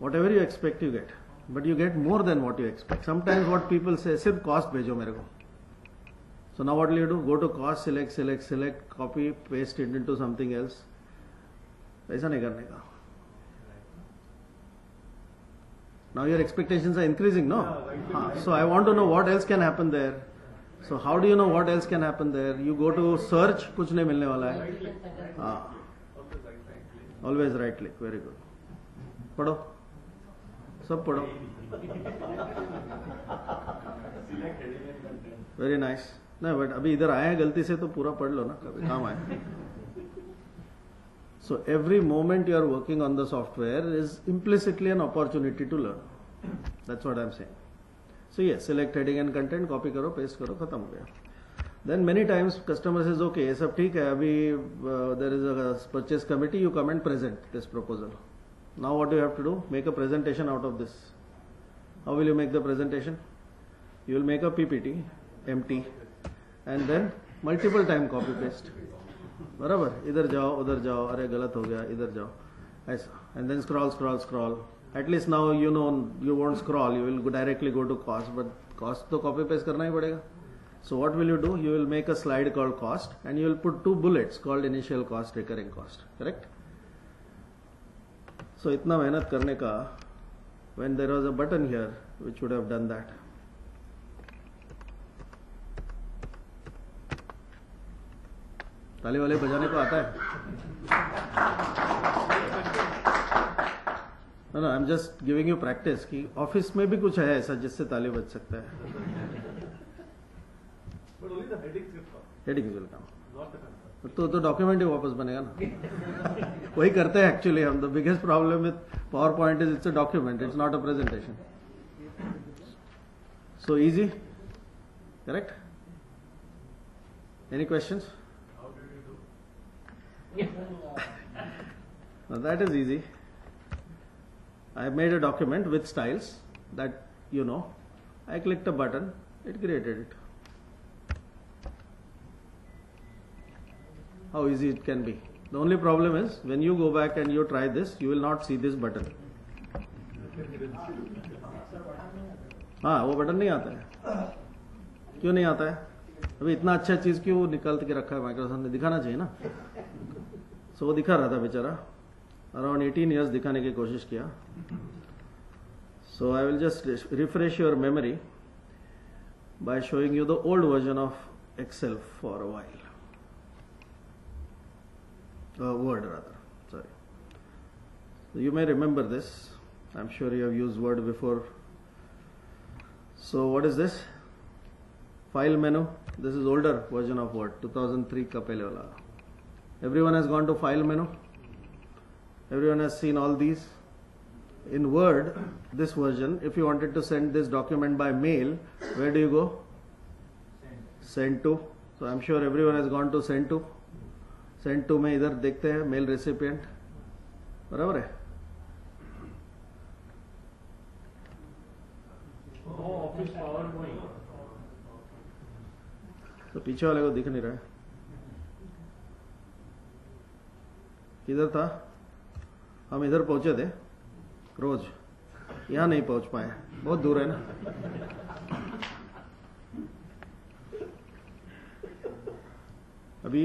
[SPEAKER 1] Whatever you expect, you get, but you get more than what you expect. Sometimes what people say, सिर्फ cost भेजो मेरे को. So now what will you do? Go to cost, select, copy, paste it into something else. ऐसा नहीं करने का. Now your expectations are increasing, no? So I want to know what else can happen there. So how do you know what else can happen there? You go to search, कुछ नहीं मिलने वाला है. Always right click. Very good. पढ़ो, सब पढ़ो. Very nice. नहीं but अभी इधर आए हैं गलती से तो पूरा पढ़ लो ना, कभी काम आए. So every moment you are working on the software is implicitly an opportunity to learn. That's what I am saying. So yes, select heading and content, copy करो, paste करो, खत्म हो गया. Then many times customer says, okay, ये सब ठीक है, अभी there is a purchase committee, you come and present this proposal. Now what do you have to do? Make a presentation out of this. How will you make the presentation? You will make a PPT, empty, and then multiple time copy paste. बराबर, इधर जाओ उधर जाओ, अरे गलत हो गया, इधर जाओ, ऐसा. And then scroll. At least now you know you won't scroll, you will directly go to cost, but cost तो copy paste करना ही पड़ेगा. So what will you do? You will make a slide called cost and you will put 2 bullets called initial cost, recurring cost. Correct? So इतना मेहनत करने का, when there was a button here which would have done that. ताली वाले बजाने को आता है? No, I'm just giving you practice कि ऑफिस में भी कुछ है ऐसा जिससे ताली बज सकता है. Headings will come. तो डॉक्यूमेंट ही वापस बनेगा ना. वही करते हैं एक्चुअली हम. The biggest problem with power point is it's a document, it's not a presentation. So easy, correct? Any questions? Now that is easy. I have made a document with styles that you know. I clicked a button, it created it. How easy it can be. The only problem is when you go back and you try this, you will not see this button. हाँ, वो button नहीं आता है. क्यों नहीं आता है? अभी इतना अच्छा चीज क्यों निकाल के रखा है माइक्रोसॉफ्ट ने? दिखाना चाहिए ना. सो वो दिखा रहा था बेचारा, अराउंड 18 years दिखाने की कोशिश किया. So I will just refresh your memory by showing you the old version of Excel for a while. Word rather, sorry. You may remember this. I'm sure you have used Word before. So what is this? File menu. This is older version of Word, 2003 का पहले वाला. Everyone has gone to file menu. Everyone has seen all these. In Word, this version, if you wanted to send this document by mail, where do you go? Send to. So I'm sure everyone has gone to send to. Send to में इधर देखते हैं mail recipient. बराबर है?
[SPEAKER 2] Office power point.
[SPEAKER 1] तो पीछे वाले को दिख नहीं रहा है. किधर था? हम इधर पहुंचे थे रोज, यहाँ नहीं पहुंच पाए, बहुत दूर है ना. अभी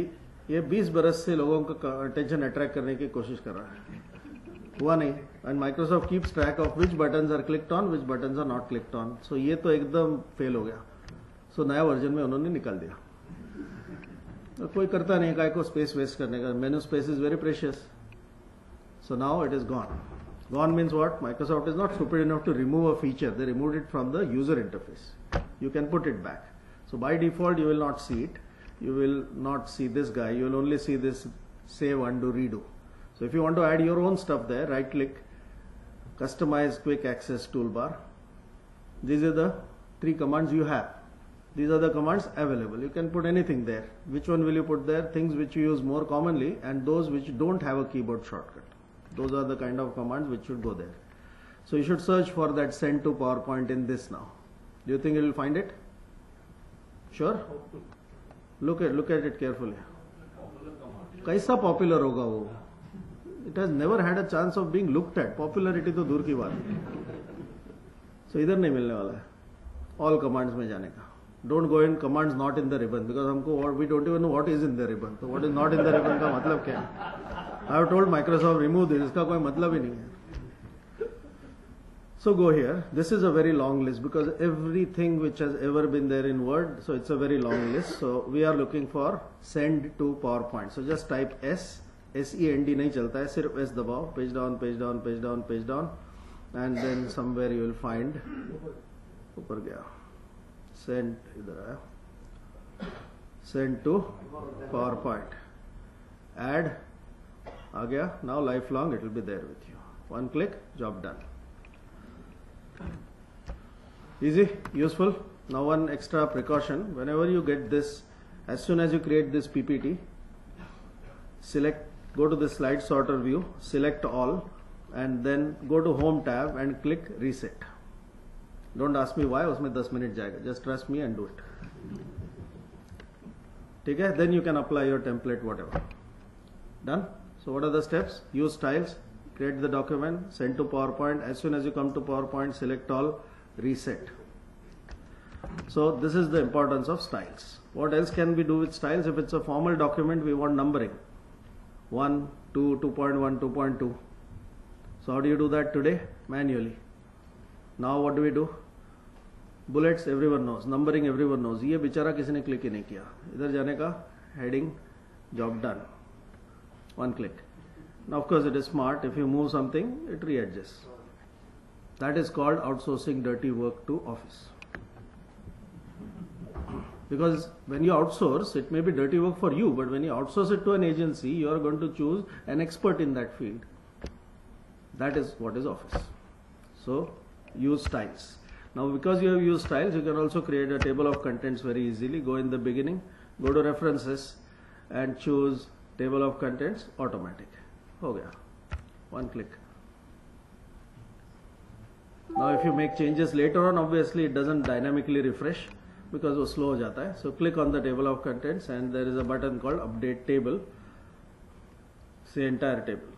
[SPEAKER 1] ये 20 बरस से लोगों का अटेंशन अट्रैक्ट करने की कोशिश कर रहा है, हुआ नहीं. And Microsoft keeps track of which buttons are clicked on, which buttons are not clicked on. So ये तो एकदम फेल हो गया. सो नया वर्जन में उन्होंने निकाल दिया. तो कोई करता नहीं, काय को स्पेस वेस्ट करने का. मेनू space is very precious. So now it is gone. Gone means what? Microsoft is not stupid enough to remove a feature. They removed it from the user interface. You can put it back. So by default you will not see it. You will not see this guy. You will only see this save, undo, redo. So if you want to add your own stuff there, right click, customize quick access toolbar. These are the 3 commands you have. These are the commands available. You can put anything there. Which one will you put there? Things which you use more commonly and those which don't have a keyboard shortcut. Those are the kind of commands which should go there. So you should search for that send to PowerPoint in this now. Do you think you will find it? Sure? Look at it carefully. कैसा popular होगा वो? It has never had a chance of being looked at. Popularity तो दूर की बात है. So इधर नहीं मिलने वाला है. All commands में जाने का. Don't go in commands not in the ribbon because हमको we don't even know what is in the ribbon. So what is not in the ribbon का मतलब क्या है? I have told Microsoft remove this. इसका कोई मतलब ही नहीं है. So go here. This is a very long list because everything which has ever been there in Word, so it's a very long list. So we are looking for send to PowerPoint. So just type S, S-E-N-D नहीं चलता है, सिर्फ S दबाओ, page down, page down, page down, page down, and then somewhere you will find, ऊपर गया, send इधर आया, send to PowerPoint, add, आ गया, now lifelong it will be there with you. One click, job done. Easy, useful. Now one extra precaution, whenever you get this, as soon as you create this PPT, select, go to the slide sorter view, select all, and then go to home tab and click reset. Don't ask me why, उसमें 10 minutes जाएगा. Just trust me and do it. ठीक है? Then you can apply your template, whatever. Done? So what are the steps? Use styles, create the document, send to PowerPoint. As soon as you come to PowerPoint, select all, reset. So this is the importance of styles. What else can we do with styles? If it's a formal document, we want numbering. 1, 2, 2.1, 2.2. So how do you do that today? Manually. Now what do we do? Bullets everyone knows, numbering everyone knows. ये बेचारा किसी ने click ही नहीं किया. इधर जाने का heading, job done. One click. Now of course it is smart. If you move something, it readjusts. That is called outsourcing dirty work to Office. Because when you outsource, it may be dirty work for you, but when you outsource it to an agency, you are going to choose an expert in that field. That is what is Office. So use styles. Now because you have used styles, you can also create a table of contents very easily. Go in the beginning, go to references and choose table of contents automatic. हो गया. One click. Now if you make changes later on, obviously it doesn't dynamically refresh because वो slow हो जाता है. So click on the table of contents and there is a button called update table. Say entire table.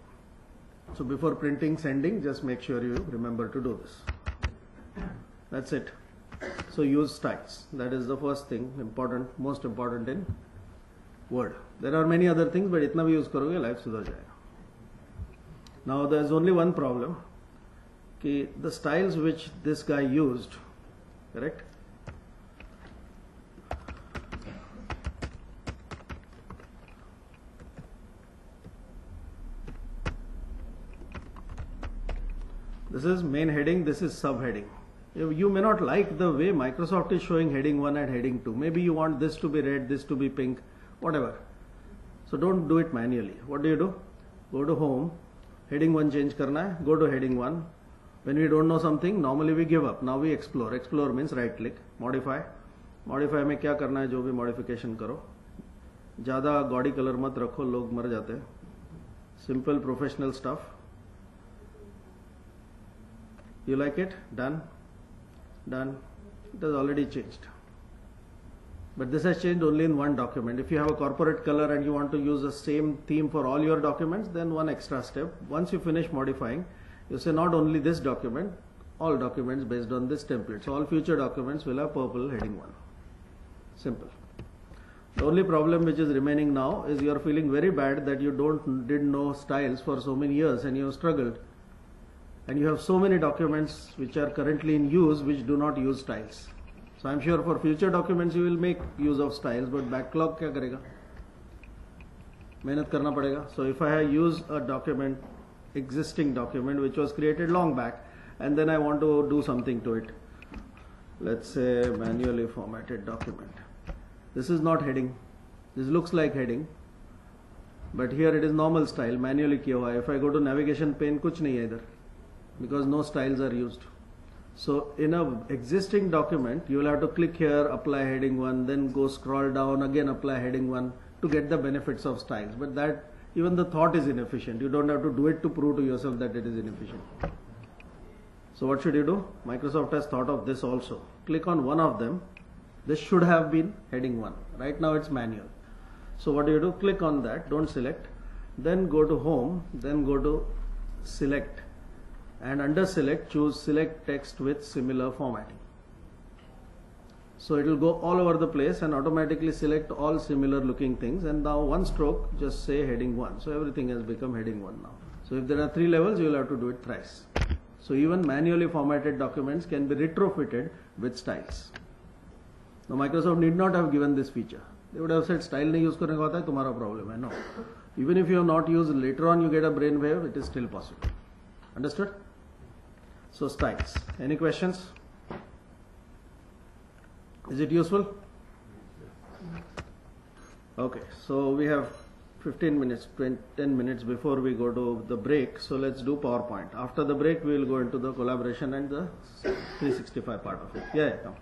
[SPEAKER 1] So before printing, sending, just make sure you remember to do this. That's it. So use styles. That is the first thing, important, most important in Word. There are many other things, but इतना भी use करोगे life सुधर जाएगा. Now there is only one problem. कि the styles which this guy used, correct? This is main heading, this is subheading. You may not like the way Microsoft is showing heading 1 and heading 2. Maybe you want this to be red, this to be pink, whatever. So don't do it manually. What do? Go to home, heading 1 change karna hai, go to heading 1. When we don't know something, normally we give up. Now we explore. Explore means right click, modify. Modify में क्या करना है, जो भी modification करो. ज़्यादा gaudy color मत रखो, लोग मर जाते हैं. Simple professional stuff. You like it? Done. Done. It has already changed. But this has changed only in one document. If you have a corporate color and you want to use the same theme for all your documents, then one extra step. Once you finish modifying, you say not only this document, all documents based on this template. So all future documents will have purple heading 1. Simple. The only problem which is remaining now is you are feeling very bad that you didn't know styles for so many years and you have struggled. And you have so many documents which are currently in use which do not use styles. So I'm sure for future documents you will make use of styles, but backlog क्या करेगा? मेहनत करना पड़ेगा. So if I use a document, existing document which was created long back, and then I want to do something to it, let's say manually formatted document. This is not heading. This looks like heading, but here it is normal style, manually किया हुआ है. If I go to navigation pane, कुछ नहीं है इधर, because no styles are used. So in a existing document, you will have to click here, apply heading 1, then go scroll down, again apply heading 1 to get the benefits of styles. But that, even the thought is inefficient. You don't have to do it to prove to yourself that it is inefficient. So what should you do? Microsoft has thought of this also. Click on one of them. This should have been heading 1. Right now it's manual. So what do? Click on that, don't select. Then go to home, then go to select. And under select, choose select text with similar formatting. So it will go all over the place and automatically select all similar looking things. And now one stroke, just say heading 1. So everything has become heading 1 now. So if there are 3 levels, you will have to do it thrice. So even manually formatted documents can be retrofitted with styles. Now Microsoft need not have given this feature. They would have said style नहीं use करने का होता है तुम्हारा problem है. No. Even if you have not used, later on you get a brainwave, it is still possible. Understood? So styles. Any questions? Is it useful? Okay, so we have 15 minutes, 10 minutes before we go to the break. So let's do PowerPoint. After the break, we will go into the collaboration and the 365 part of it. Yeah, come.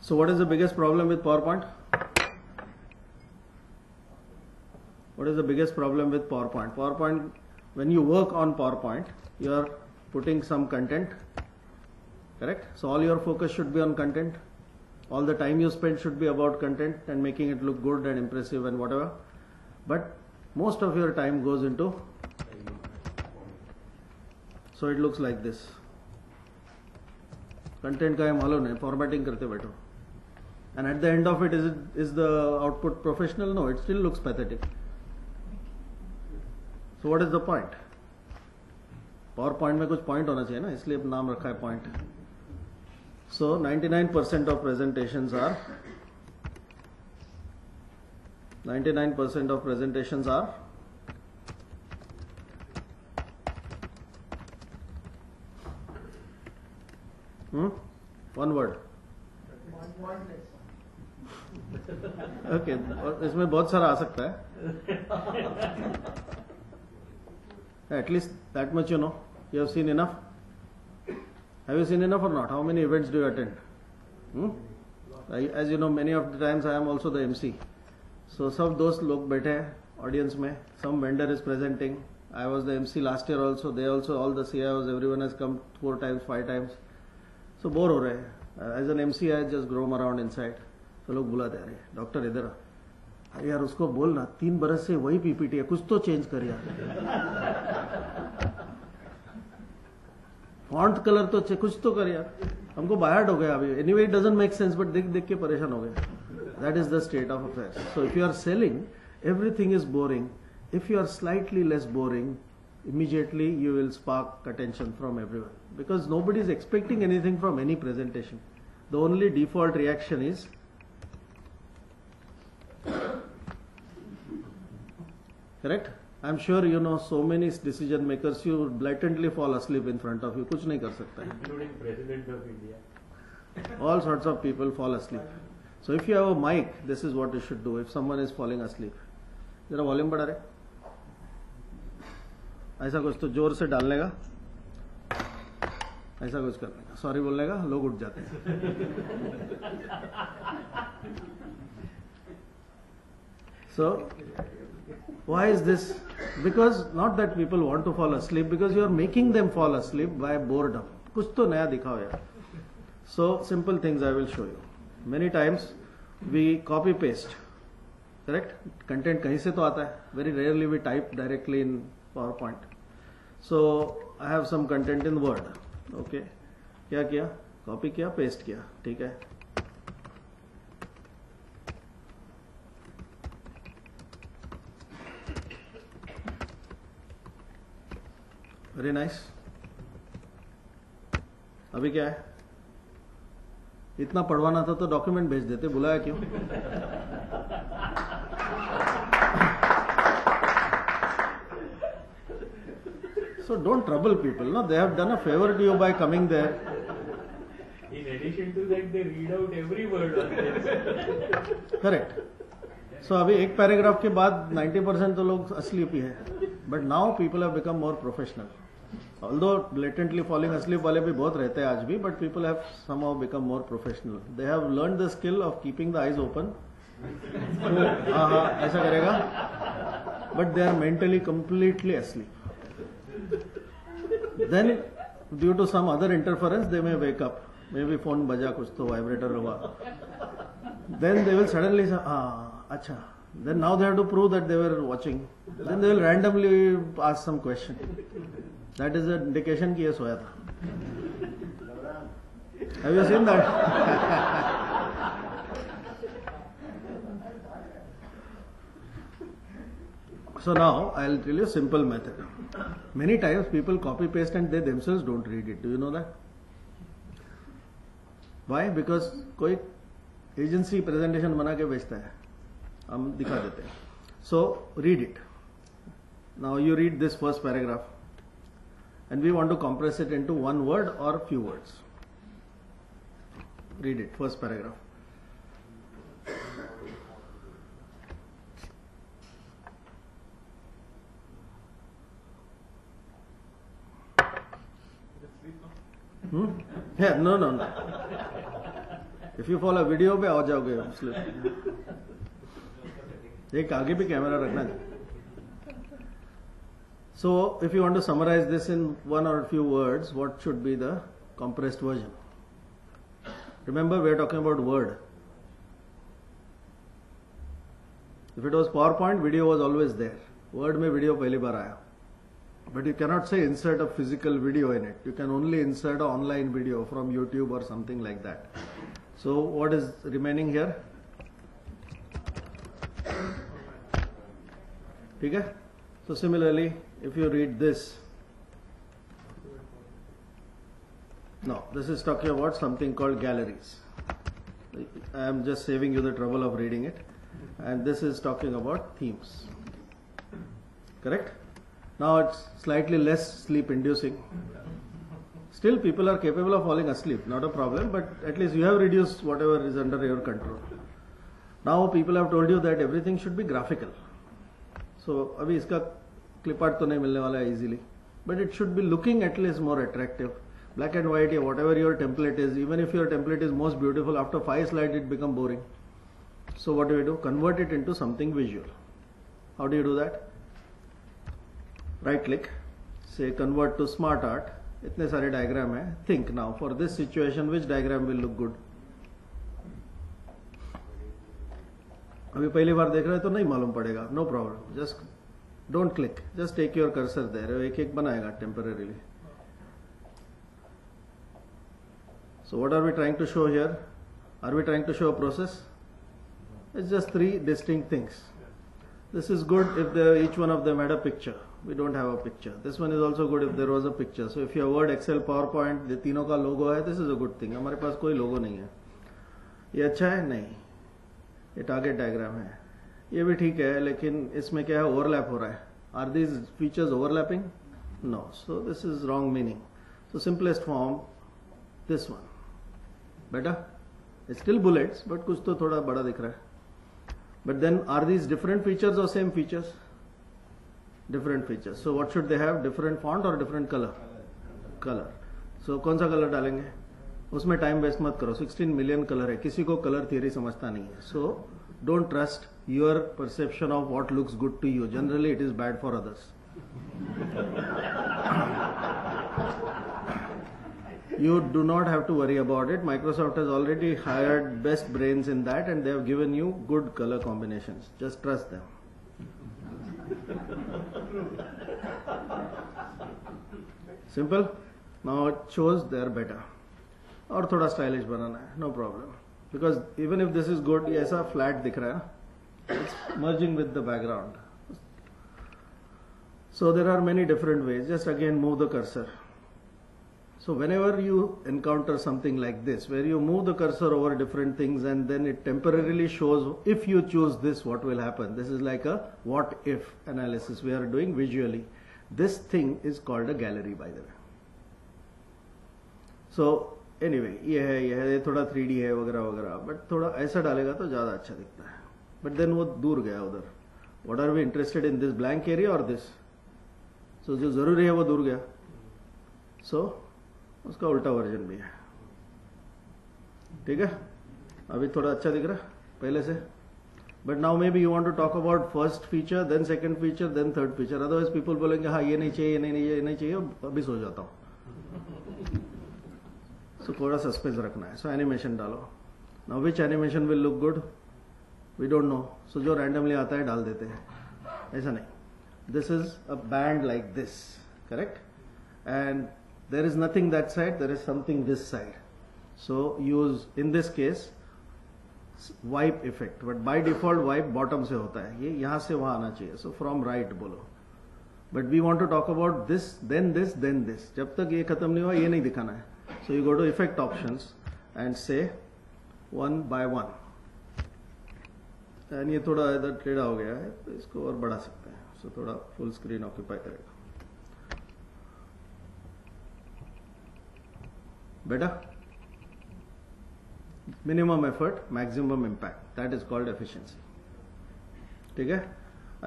[SPEAKER 1] So what is the biggest problem with PowerPoint? What is the biggest problem with PowerPoint? PowerPoint, when you work on PowerPoint, you are putting some content, correct? So all your focus should be on content. All the time you spend should be about content and making it look good and impressive and whatever. But most of your time goes into, so it looks like this. Content का है मालूम नहीं, formatting करते बैठो. And at the end of it, is the output professional? No, it still looks pathetic. So what is the point? PowerPoint में कुछ point होना चाहिए ना, इसलिए नाम रखा है point. So 99% of presentations are 1 word. Okay, इसमें बहुत सारा आ सकता है. At least that much you know. You have seen enough. Have you seen enough or not? How many events do you attend? As you know, many of the times I am also the MC. So सब दोस्त लोग बैठे हैं audience में. Some vendor is presenting. I was the MC last year also. They also, all the CIOs, everyone has come 4 times, 5 times. So bore हो रहे हैं. As an MC, I just roam around inside. तो लोग बुलाते हैं, doctor इधर अरे यार उसको बोल ना 3 बरस से वही पीपीटी है, कुछ तो चेंज कर यार. फॉन्ट कलर तो कुछ तो कर यार, हमको बायर्ड हो गया अभी. Anyway it doesn't make sense, but देख देख के परेशान हो गए. That is the state of affairs. So if you are selling, everything is boring. If you are slightly less boring, immediately you will spark attention from everyone, because nobody is expecting anything from any presentation. The only default reaction is correct. I'm sure you know so many decision makers, you blatantly fall asleep in front of you. कुछ नहीं कर सकता है.
[SPEAKER 2] Including President of India.
[SPEAKER 1] All sorts of people fall asleep. So if you have a mic, this is what you should do. If someone is falling asleep, जरा volume बढ़ा रहे. ऐसा कुछ तो जोर से डालने का, ऐसा कुछ करने का, सॉरी बोलने का, लोग उठ जाते हैं. So why is this? Because not that people want to fall asleep, because you are making them fall asleep by boredom. कुछ तो नया दिखाओ यार. So simple things I will show you. Many times we copy paste, correct? Content कहीं से तो आता है. Very rarely we type directly in PowerPoint. So I have some content in Word. Okay, क्या किया? Copy किया, paste किया, ठीक है. Very nice. अभी क्या है? इतना पढ़वाना था तो डॉक्यूमेंट भेज देते, बुलाया क्यों? So don't trouble people. No, they have done a favor to you by coming there.
[SPEAKER 2] In addition to that, they read out every word on this.
[SPEAKER 1] Correct. So अभी एक पैराग्राफ के बाद 90% तो लोग asleep ही है. But now people have become more professional. Although blatantly falling asleep वाले भी बहुत रहते हैं आज भी, but people have somehow become more professional. They have learned the skill of keeping the eyes open. हाँ ऐसा करेगा. But they are mentally completely asleep. Then due to some other interference they may wake up. Maybe phone बजा कुछ तो vibrator हुआ. Then they will suddenly say, अच्छा. Then now they have to prove that they were watching. Then they will randomly ask some question. That is an indication कि ये सोया था. Have you seen that? So now I'll tell you a simple method. Many times people copy paste and they themselves don't read it. Do you know that? Why? Because कोई agency presentation बना के बेचता है, हम दिखा देते हैं. So read it. Now you read this first paragraph, and we want to compress it into one word or few words. Read it, first paragraph. Yeah, no. If you follow video पे आ जाओगे एक आगे भी camera रखना. So if you want to summarize this in one or few words, what should be the compressed version? Remember, we are talking about word. If it was PowerPoint, video was always there. Word में video पहली बार आया. But you cannot say insert a physical video in it. You can only insert an online video from YouTube or something like that. So what is remaining here? ठीक है? So similarly, if you read this, no, this is talking about something called galleries. I am just saving you the trouble of reading it. And this is talking about themes. Correct? Now it's slightly less sleep inducing. Still people are capable of falling asleep, not a problem, but at least you have reduced whatever is under your control. Now people have told you that everything should be graphical. So अभी इसका clip art तो नहीं मिलने वाला है easily, but it should be looking at least more attractive. Black and white, whatever your template is, even if your template is most beautiful, after 5 slides it becomes boring. So what do? Convert it into something visual. How do you do that? Right click, say convert to smart art. इतने सारे diagram है. Think now, for this situation, which diagram will look good? अभी पहली बार देख रहे हो तो नहीं मालूम पड़ेगा. No problem. Just don't click. Just take your cursor there. एक एक बनाएगा temporarily. So what are we trying to show here? Are we trying to show a process? It's just 3 distinct things. This is good if each one of them had a picture. We don't have a picture. This one is also good if there was a picture. So if your Word, Excel, PowerPoint, ये तीनों का logo है, this is a good thing. हमारे पास कोई logo नहीं है. ये अच्छा है? नहीं. ये target diagram है. ये भी ठीक है, लेकिन इसमें क्या है? Overlap हो रहा है. Are these features overlapping? No. So this is wrong meaning. So simplest form, this one. Better? It's still bullets, but कुछ तो थोड़ा बड़ा दिख रहा है. But then are these different features or same features? Different features. So what should they have? Different font or different color? Color. So कौन सा colour डालेंगे? उसमें टाइम वेस्ट मत करो. 16 मिलियन कलर है. किसी को कलर थियरी समझता नहीं है. So don't trust your perception of what looks good to you. Generally it is bad for others. You do not have to worry about it. Microsoft has already hired best brains in that and they have given you good color combinations. Just trust them. Simple. Now it shows they are better. और थोड़ा stylish बनाना है. No problem. Because even if this is good, ये ऐसा flat दिख रहा है. It's merging with the background. So there are many different ways. Just again move the cursor. So whenever you encounter something like this, where you move the cursor over different things and then it temporarily shows if you choose this, what will happen. This is like a what if analysis we are doing visually. This thing is called a gallery, by the way. So anyway, ये थोड़ा 3D है वगैरह वगैरह, but थोड़ा ऐसा डालेगा तो ज़्यादा अच्छा दिखता है. But then वो दूर गया उधर. What are we interested in, this blank area or this? सो जो जरूरी है वो दूर गया. सो उसका उल्टा वर्जन भी है. ठीक है, अभी थोड़ा अच्छा दिख रहा है पहले से. But now maybe you want to talk about first feature, then second feature, then third feature. Otherwise people बोलेंगे हाँ ये नहीं चाहिए, ये नहीं चाहिए, अभी सो जाता हूँ. सो थोड़ा सस्पेंस रखना है. सो एनिमेशन डालो. Now which animation will look good, we don't know. So जो रैंडमली आता है डाल देते हैं. ऐसा नहीं. This is a band like this, correct, and there is nothing that side, there is something this side. So use in this case wipe effect, but by default wipe bottom से होता है. ये यहाँ से वहाँ आना चाहिए. So from right बोलो. But we want to talk about this, then this, then this. जब तक ये खत्म नहीं हुआ ये नहीं दिखाना है. So you go to effect options and say one by one. And ये थोड़ा इधर टेढ़ा हो गया है तो इसको और बढ़ा सकते हैं. So थोड़ा full screen occupy करेगा. Better? Minimum effort, maximum impact. That is called efficiency. ठीक है?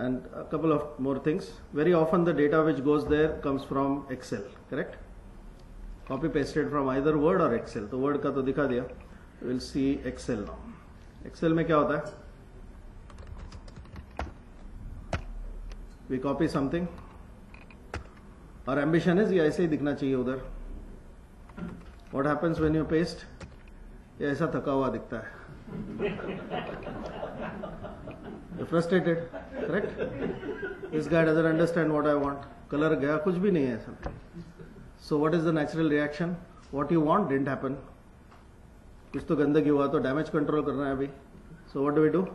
[SPEAKER 1] And a couple of more things. Very often the data which goes there comes from Excel, correct? Copy pasted from either Word or Excel. तो Word का तो दिखा दिया. We'll see Excel now. Excel में क्या होता है? We copy something. Our ambition is ये ऐसे ही दिखना चाहिए उधर. What happens when you paste? ये ऐसा थका हुआ दिखता है. You're frustrated, correct? This guy doesn't understand what I want. Color गया, कुछ भी नहीं है ऐसा. So what is the natural reaction? What you want didn't happen. कुछ तो गंदगी हुआ तो डैमेज कंट्रोल करना है अभी. So what do we do?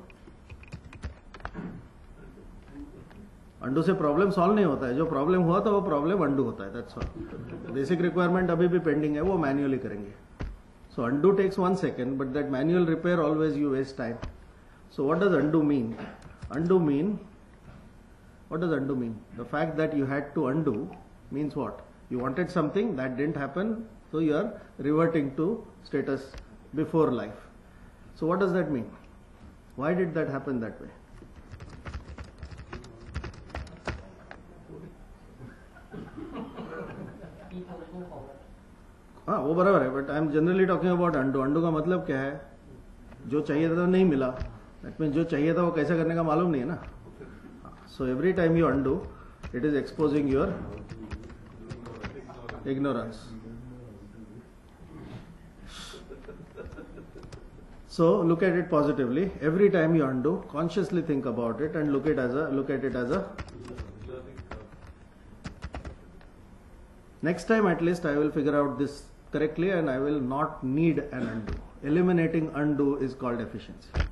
[SPEAKER 1] Undo से प्रॉब्लम सॉल्व नहीं होता है. जो प्रॉब्लम हुआ था वो प्रॉब्लम अंडू होता है. That's all. बेसिक रिक्वायरमेंट अभी भी पेंडिंग है, वो मैन्युअली करेंगे. So undo takes 1 second, but that manual repair always you waste time. So what does undo mean? Undo mean, what does undo mean? The fact that you had to undo means what? You wanted something that didn't happen, so you are reverting to status before life. So what does that mean? Why did that happen that way? हाँ वो बराबर है, but I am generally talking about undo. Undo का मतलब क्या है? जो चाहिए था नहीं मिला. दैट मीन्स जो चाहिए था वो कैसे करने का मालूम नहीं है ना. So every time you undo, it is exposing your ignorance. So look at it positively. Every time you undo, consciously think about it and look at it as a. Next time at least I will figure out this correctly and I will not need an undo. Eliminating undo is called efficiency.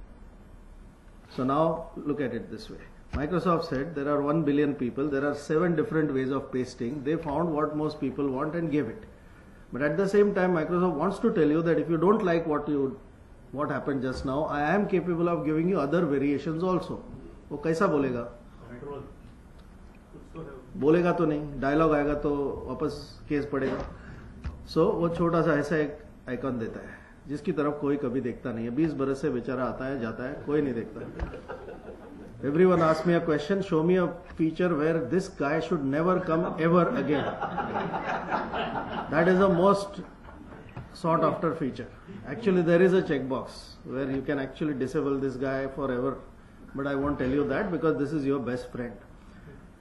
[SPEAKER 1] So now look at it this way. Microsoft said there are 1 billion people, there are 7 different ways of pasting. They found what most people want and gave it. But at the same time, Microsoft wants to tell you that if you don't like what happened just now, I am capable of giving you other variations also. वो कैसा बोलेगा? बोलेगा तो नहीं, dialogue आएगा तो वापस case पड़ेगा. सो वो छोटा सा ऐसा एक आइकन देता है जिसकी तरफ कोई कभी देखता नहीं है. 20 बरस से बेचारा आता है जाता है, कोई नहीं देखता. Everyone asks me a question, show me a feature where this guy should never come ever again. That is the most sought after feature. Actually there is a checkbox where you can actually disable this guy forever, but I won't tell you that because this is your best friend.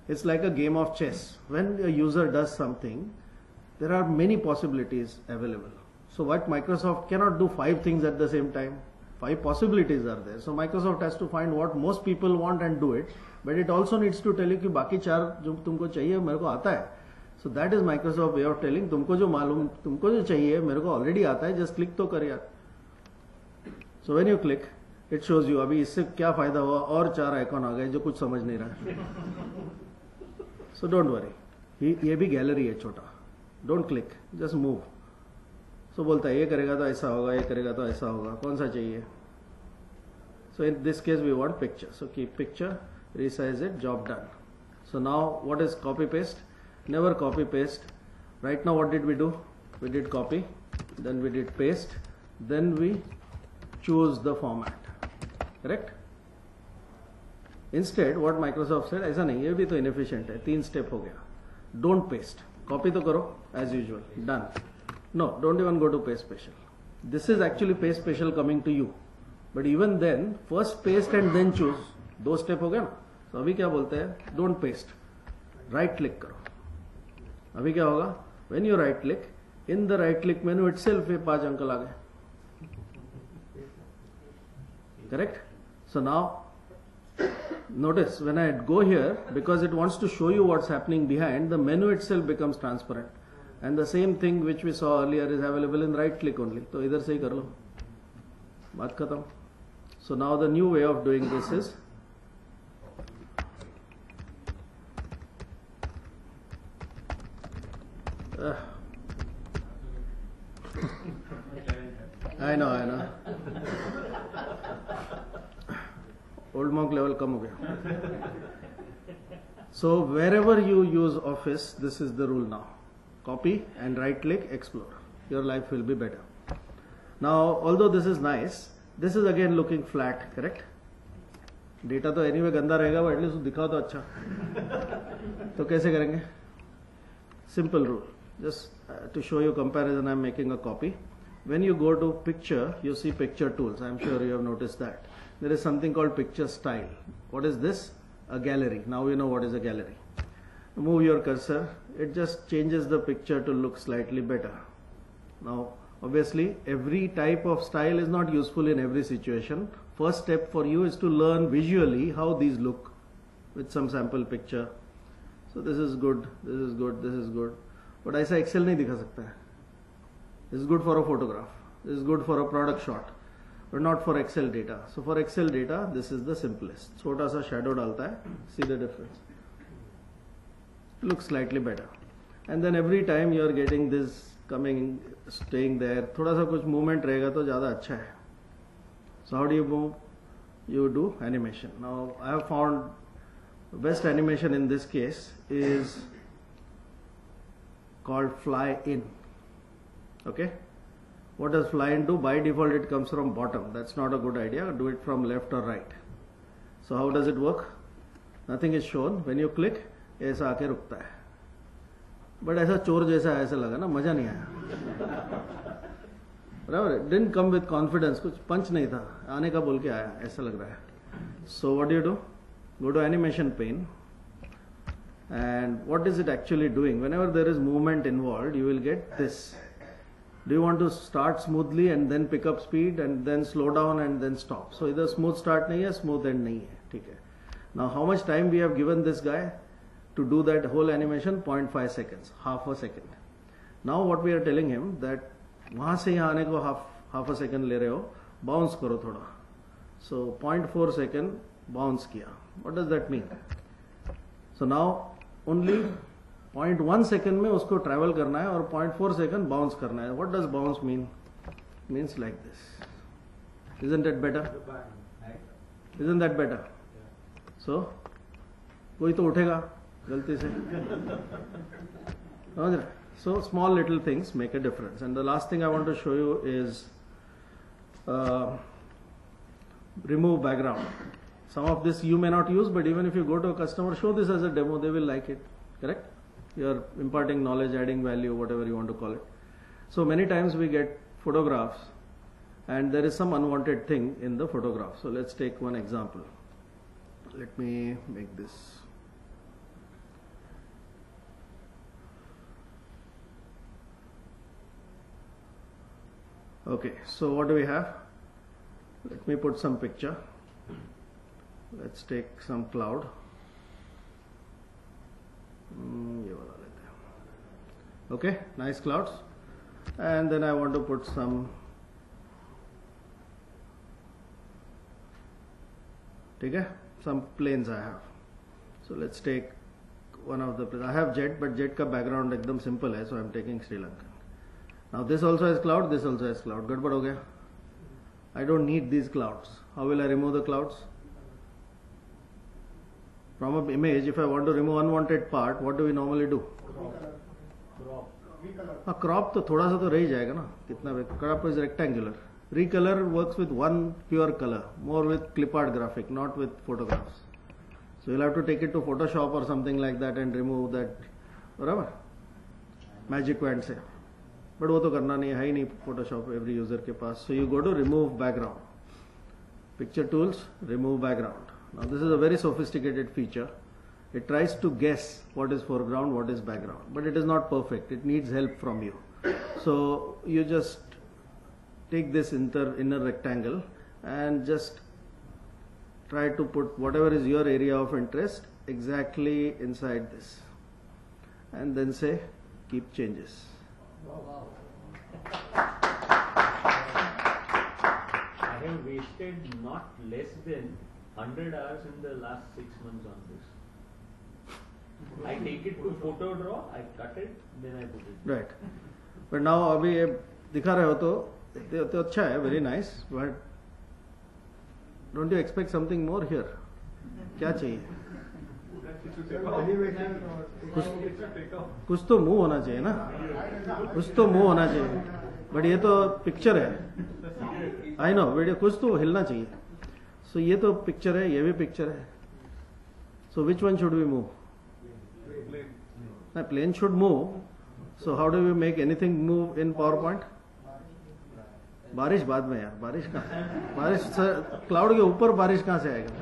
[SPEAKER 1] It's like a game of chess. When a user does something, there are many possibilities available. So what Microsoft cannot do 5 things at the same time. 5 possibilities are there. So Microsoft has to find what most people want and do it. But it also needs to tell you कि बाकी 4 जो तुमको चाहिए मेरे को आता है. So that is Microsoft way of telling तुमको जो मालूम, तुमको जो चाहिए मेरे को ऑलरेडी आता है, just click तो कर यार. So when you click, it shows you अभी इससे क्या फायदा हुआ, और 4 आइकॉन आ गए जो कुछ समझ नहीं रहा. So don't worry. ये भी गैलरी है छोटा. Don't click, just move. So बोलता है ये करेगा तो ऐसा होगा, ये करेगा तो ऐसा होगा, कौन सा चाहिए. So in this case we want picture. So keep picture, resize it, job done. So now what is copy paste? Never copy paste. Right now what did we do? We did copy, then we did paste, then we choose the format. Correct? Instead what Microsoft said, ऐसा नहीं, ये भी तो inefficient है. 3 step हो गया. don't paste. Copy to karo as usual. Done. No, don't even go to paste special. This is actually paste special coming to you. But even then, first paste and then choose. 2 step हो गया ना. So अभी क्या बोलते हैं? Don't paste. Right click करो. अभी क्या होगा? When you right click, in the right click menu itself ये 5 अंक आ गए. Correct? So now notice when I go here, because it wants to show you what's happening behind, the menu itself becomes transparent. And the same thing which we saw earlier is available in right click only. तो इधर से ही कर लो. बात खत्म. So now the new way of doing this is I know. Old monk level कम हो गया. So wherever you use Office, this is the rule now. Copy and right click, explore. Your life will be better. Now, although this is nice, this is again looking flat, correct? Data तो anyway गंदा रहेगा, but at least दिखाओ तो अच्छा. तो कैसे करेंगे? Simple rule. Just to show you comparison, I am making a copy. When you go to picture, you see picture tools. I am sure you have noticed that. There is something called picture style. What is this? A gallery. Now you know what is a gallery. Move your cursor. It just changes the picture to look slightly better. Now, obviously, every type of style is not useful in every situation. First step for you is to learn visually how these look with some sample picture. So this is good, this is good, this is good. But ऐसा Excel नहीं दिखा सकता है. This is good for a photograph. This is good for a product shot, but not for Excel data. So for Excel data, this is the simplest. छोटा सा shadow डालता है. See the difference. Looks slightly better. And then every time you are getting this coming, staying there, थोड़ा सा कुछ movement रहेगा तो ज़्यादा अच्छा है. So how do you move? You do animation. Now I have found the best animation in this case is called fly in. Okay? What does fly in do? By default it comes from bottom. That's not a good idea. Do it from left or right. So how does it work? Nothing is shown. When you click, ऐसा आके रुकता है. But ऐसा चोर जैसा ऐसा लगा ना, मजा नहीं आया. बराबर? It didn't come with confidence. कुछ पंच नहीं था. आने का बोल के आया. ऐसा लग रहा है. So what do? Go to animation pane. And what is it actually doing? Whenever there is movement involved, you will get this. Do you want to start smoothly and then pick up speed and then slow down and then stop? So either smooth start नहीं है, smooth end नहीं है. ठीक है. Now how much time we have given this guy to do that whole animation? 0.5 seconds, half a second. Now what we are telling him that वहाँ से यहाँ आने को half a second ले रहे हो, bounce करो थोड़ा. So 0.4 second bounce किया. What does that mean? So now only 0.1 second में उसको travel करना है और 0.4 second bounce करना है. What does bounce mean? Means like this. Isn't it better? Isn't that better? So कोई तो उठेगा गलती से. समझ रहे? So small little things make a difference. And the last thing I want to show you is remove background. Some of this you may not use, but even if you go to a customer, show this as a demo, they will like it. Correct? You are imparting knowledge, adding value, whatever you want to call it. So many times we get photographs and there is some unwanted thing in the photograph. So let's take one example. Let me make this. Okay, so what do we have? Let me put some picture. Let's take some cloud. ये वाला लेते हैं. Okay, nice clouds. And then I want to put some. ठीक है? Some planes I have. So let's take one of the planes. I have jet, but jet का background एकदम simple है, so I'm taking Sri Lankan. Now this also has cloud, this also has cloud. गड़बड़ हो गया. I don't need these clouds. How will I remove the clouds? From an image, if I want to remove unwanted part, what do we normally do? Crop तो थोड़ा सा तो रह जाएगा ना. कितना crop is rectangular. Recolor works with one pure color, more with clip art graphic, not with photographs. So you'll have to take it to Photoshop or something like that and remove that बराबर, magic wand से, but वो तो करना नहीं है ही नहीं Photoshop every user के पास. So you go to remove background, picture tools, remove background. Now this is a very sophisticated feature. It tries to guess what is foreground, what is background, but it is not perfect. It needs help from you. So you just take this inner rectangle and just try to put whatever is your area of interest exactly inside this, and then say keep changes.
[SPEAKER 2] Wow. I have wasted not less than 100 hours in the last 6 months on this. I take it to PhotoDraw, I cut it, then I put it.
[SPEAKER 1] Right. But now अभी ये दिखा रहे हो तो अच्छा है, very nice. But don't you expect something more here? क्या चाहिए? कुछ तो मूव होना चाहिए ना, कुछ तो मूव होना चाहिए. बट ये तो पिक्चर है. आई नो वीडियो, कुछ तो हिलना चाहिए. सो ये तो पिक्चर है, ये भी पिक्चर है. So which one should we move? Plane should move. So how do we make anything move in PowerPoint? बारिश बाद में यार, बारिश कहाँ, बारिश क्लाउड के ऊपर बारिश कहाँ से आएगा?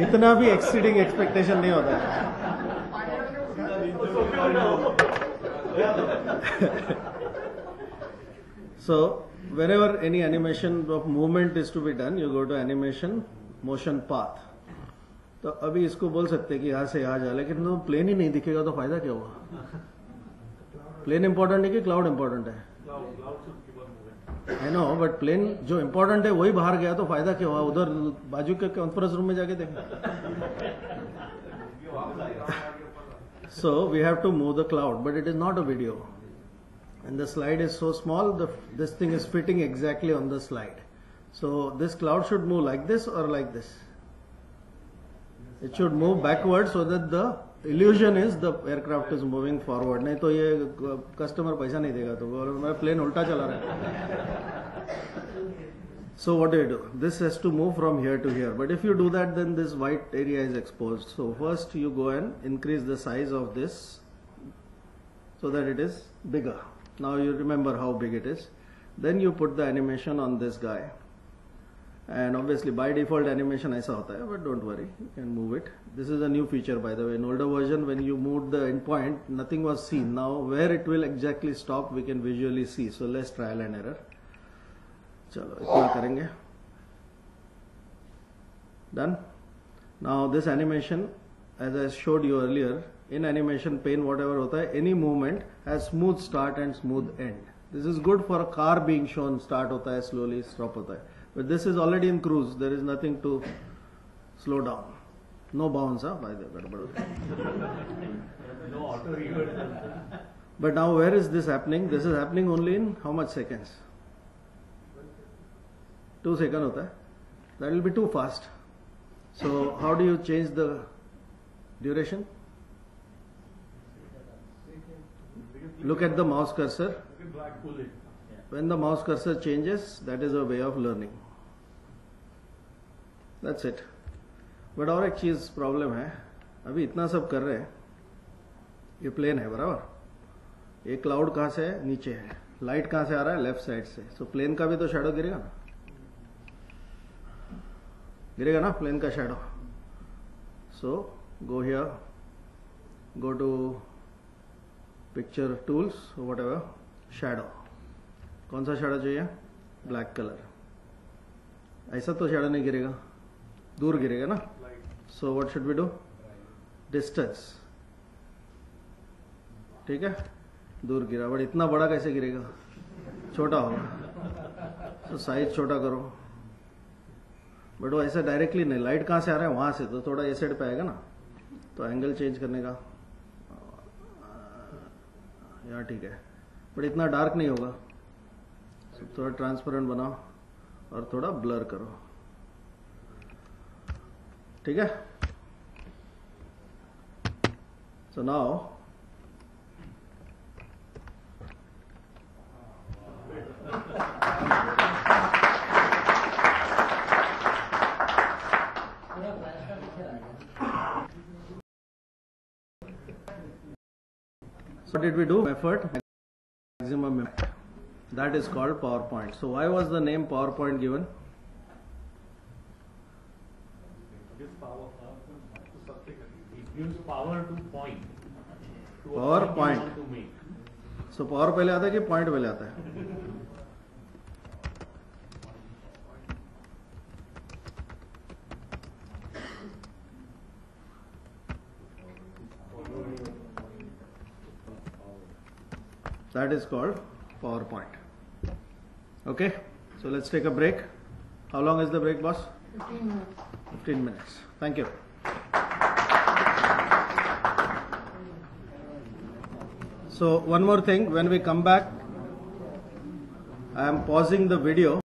[SPEAKER 1] इतना भी एक्सीडिंग एक्सपेक्टेशन नहीं होता है. So whenever any animation of movement is to be done, you go to animation, motion path. तो अभी इसको बोल सकते हैं कि यहाँ से यहाँ जा, लेकिन तो प्लेन ही नहीं दिखेगा तो फायदा क्या हुआ? प्लेन इंपॉर्टेंट है कि क्लाउड इंपॉर्टेंट है? आई नो, बट प्लेन जो इंपॉर्टेंट है वही बाहर गया तो फायदा क्या हुआ? उधर बाजू के कॉन्फ्रेंस रूम में जाके देखें. So we have to move the cloud, but it is not a video. And the slide is so small, this thing is fitting exactly on the slide. So this cloud should move like this or like this. It should move backward so that the illusion is the aircraft is moving forward. नहीं तो ये customer पैसा नहीं देगा, तो मेरा plane उल्टा चला रहा है. So what do? This has to move from here to here. But if you do that, then this white area is exposed. So first you go and increase the size of this so that it is bigger. Now you remember how big it is. Then you put the animation on this guy, and obviously by default animation ऐसा होता है, but don't worry, you can move it. This is a new feature, by the way. In older version, when you moved the endpoint, nothing was seen. Now where it will exactly stop, we can visually see. So let's trial and error. चलो इतना करेंगे. Done. Now this animation, as I showed you earlier, in animation pane whatever होता है, any movement has smooth start and smooth end. This is good for a car being shown. Start होता है, slowly stop होता है. But this is already in cruise. There is nothing to slow down. No bounce, by the way.
[SPEAKER 2] No auto reverse.
[SPEAKER 1] But now where is this happening? This is happening only in how much seconds? 2 seconds होता है. That will be too fast. So how do you change the duration? Look at the mouse cursor. When the mouse cursor changes, that is a way of learning. That's it. But और एक चीज problem है, अभी इतना सब कर रहे हैं, ये प्लेन है बराबर, ये क्लाउड कहाँ से है? नीचे है. लाइट कहाँ से आ रहा है? लेफ्ट साइड से. सो प्लेन का भी तो शैडो गिरेगा ना, गिरेगा ना प्लेन का shadow. So go here, go to picture tools, whatever, shadow. कौन सा शैडो चाहिए? Black colour. ऐसा तो शैडो नहीं गिरेगा, दूर गिरेगा ना. So what should we do? Distance. ठीक है, दूर गिरा, बट इतना बड़ा कैसे गिरेगा? छोटा होगा. तो साइज छोटा करो. बट वो ऐसा डायरेक्टली नहीं, लाइट कहाँ से आ रहा है? वहां से, तो थोड़ा ये साइड पे आएगा ना, तो एंगल चेंज करने का. यहाँ ठीक है, बट इतना डार्क नहीं होगा. थोड़ा ट्रांसपेरेंट बनाओ और थोड़ा ब्लर करो. ठीक है. So now what did we do? Effort, maximum impact. That is called PowerPoint. So why was the name PowerPoint given?
[SPEAKER 2] It gives power to point. To a
[SPEAKER 1] Power
[SPEAKER 2] you
[SPEAKER 1] point.
[SPEAKER 2] want to make.
[SPEAKER 1] So power पहले आता है कि point पहले आता है? That is called PowerPoint. Okay, so let's take a break. How long is the break, boss?
[SPEAKER 3] 15 minutes.
[SPEAKER 1] 15 minutes. Thank you. So one more thing, when we come back, I am pausing the video.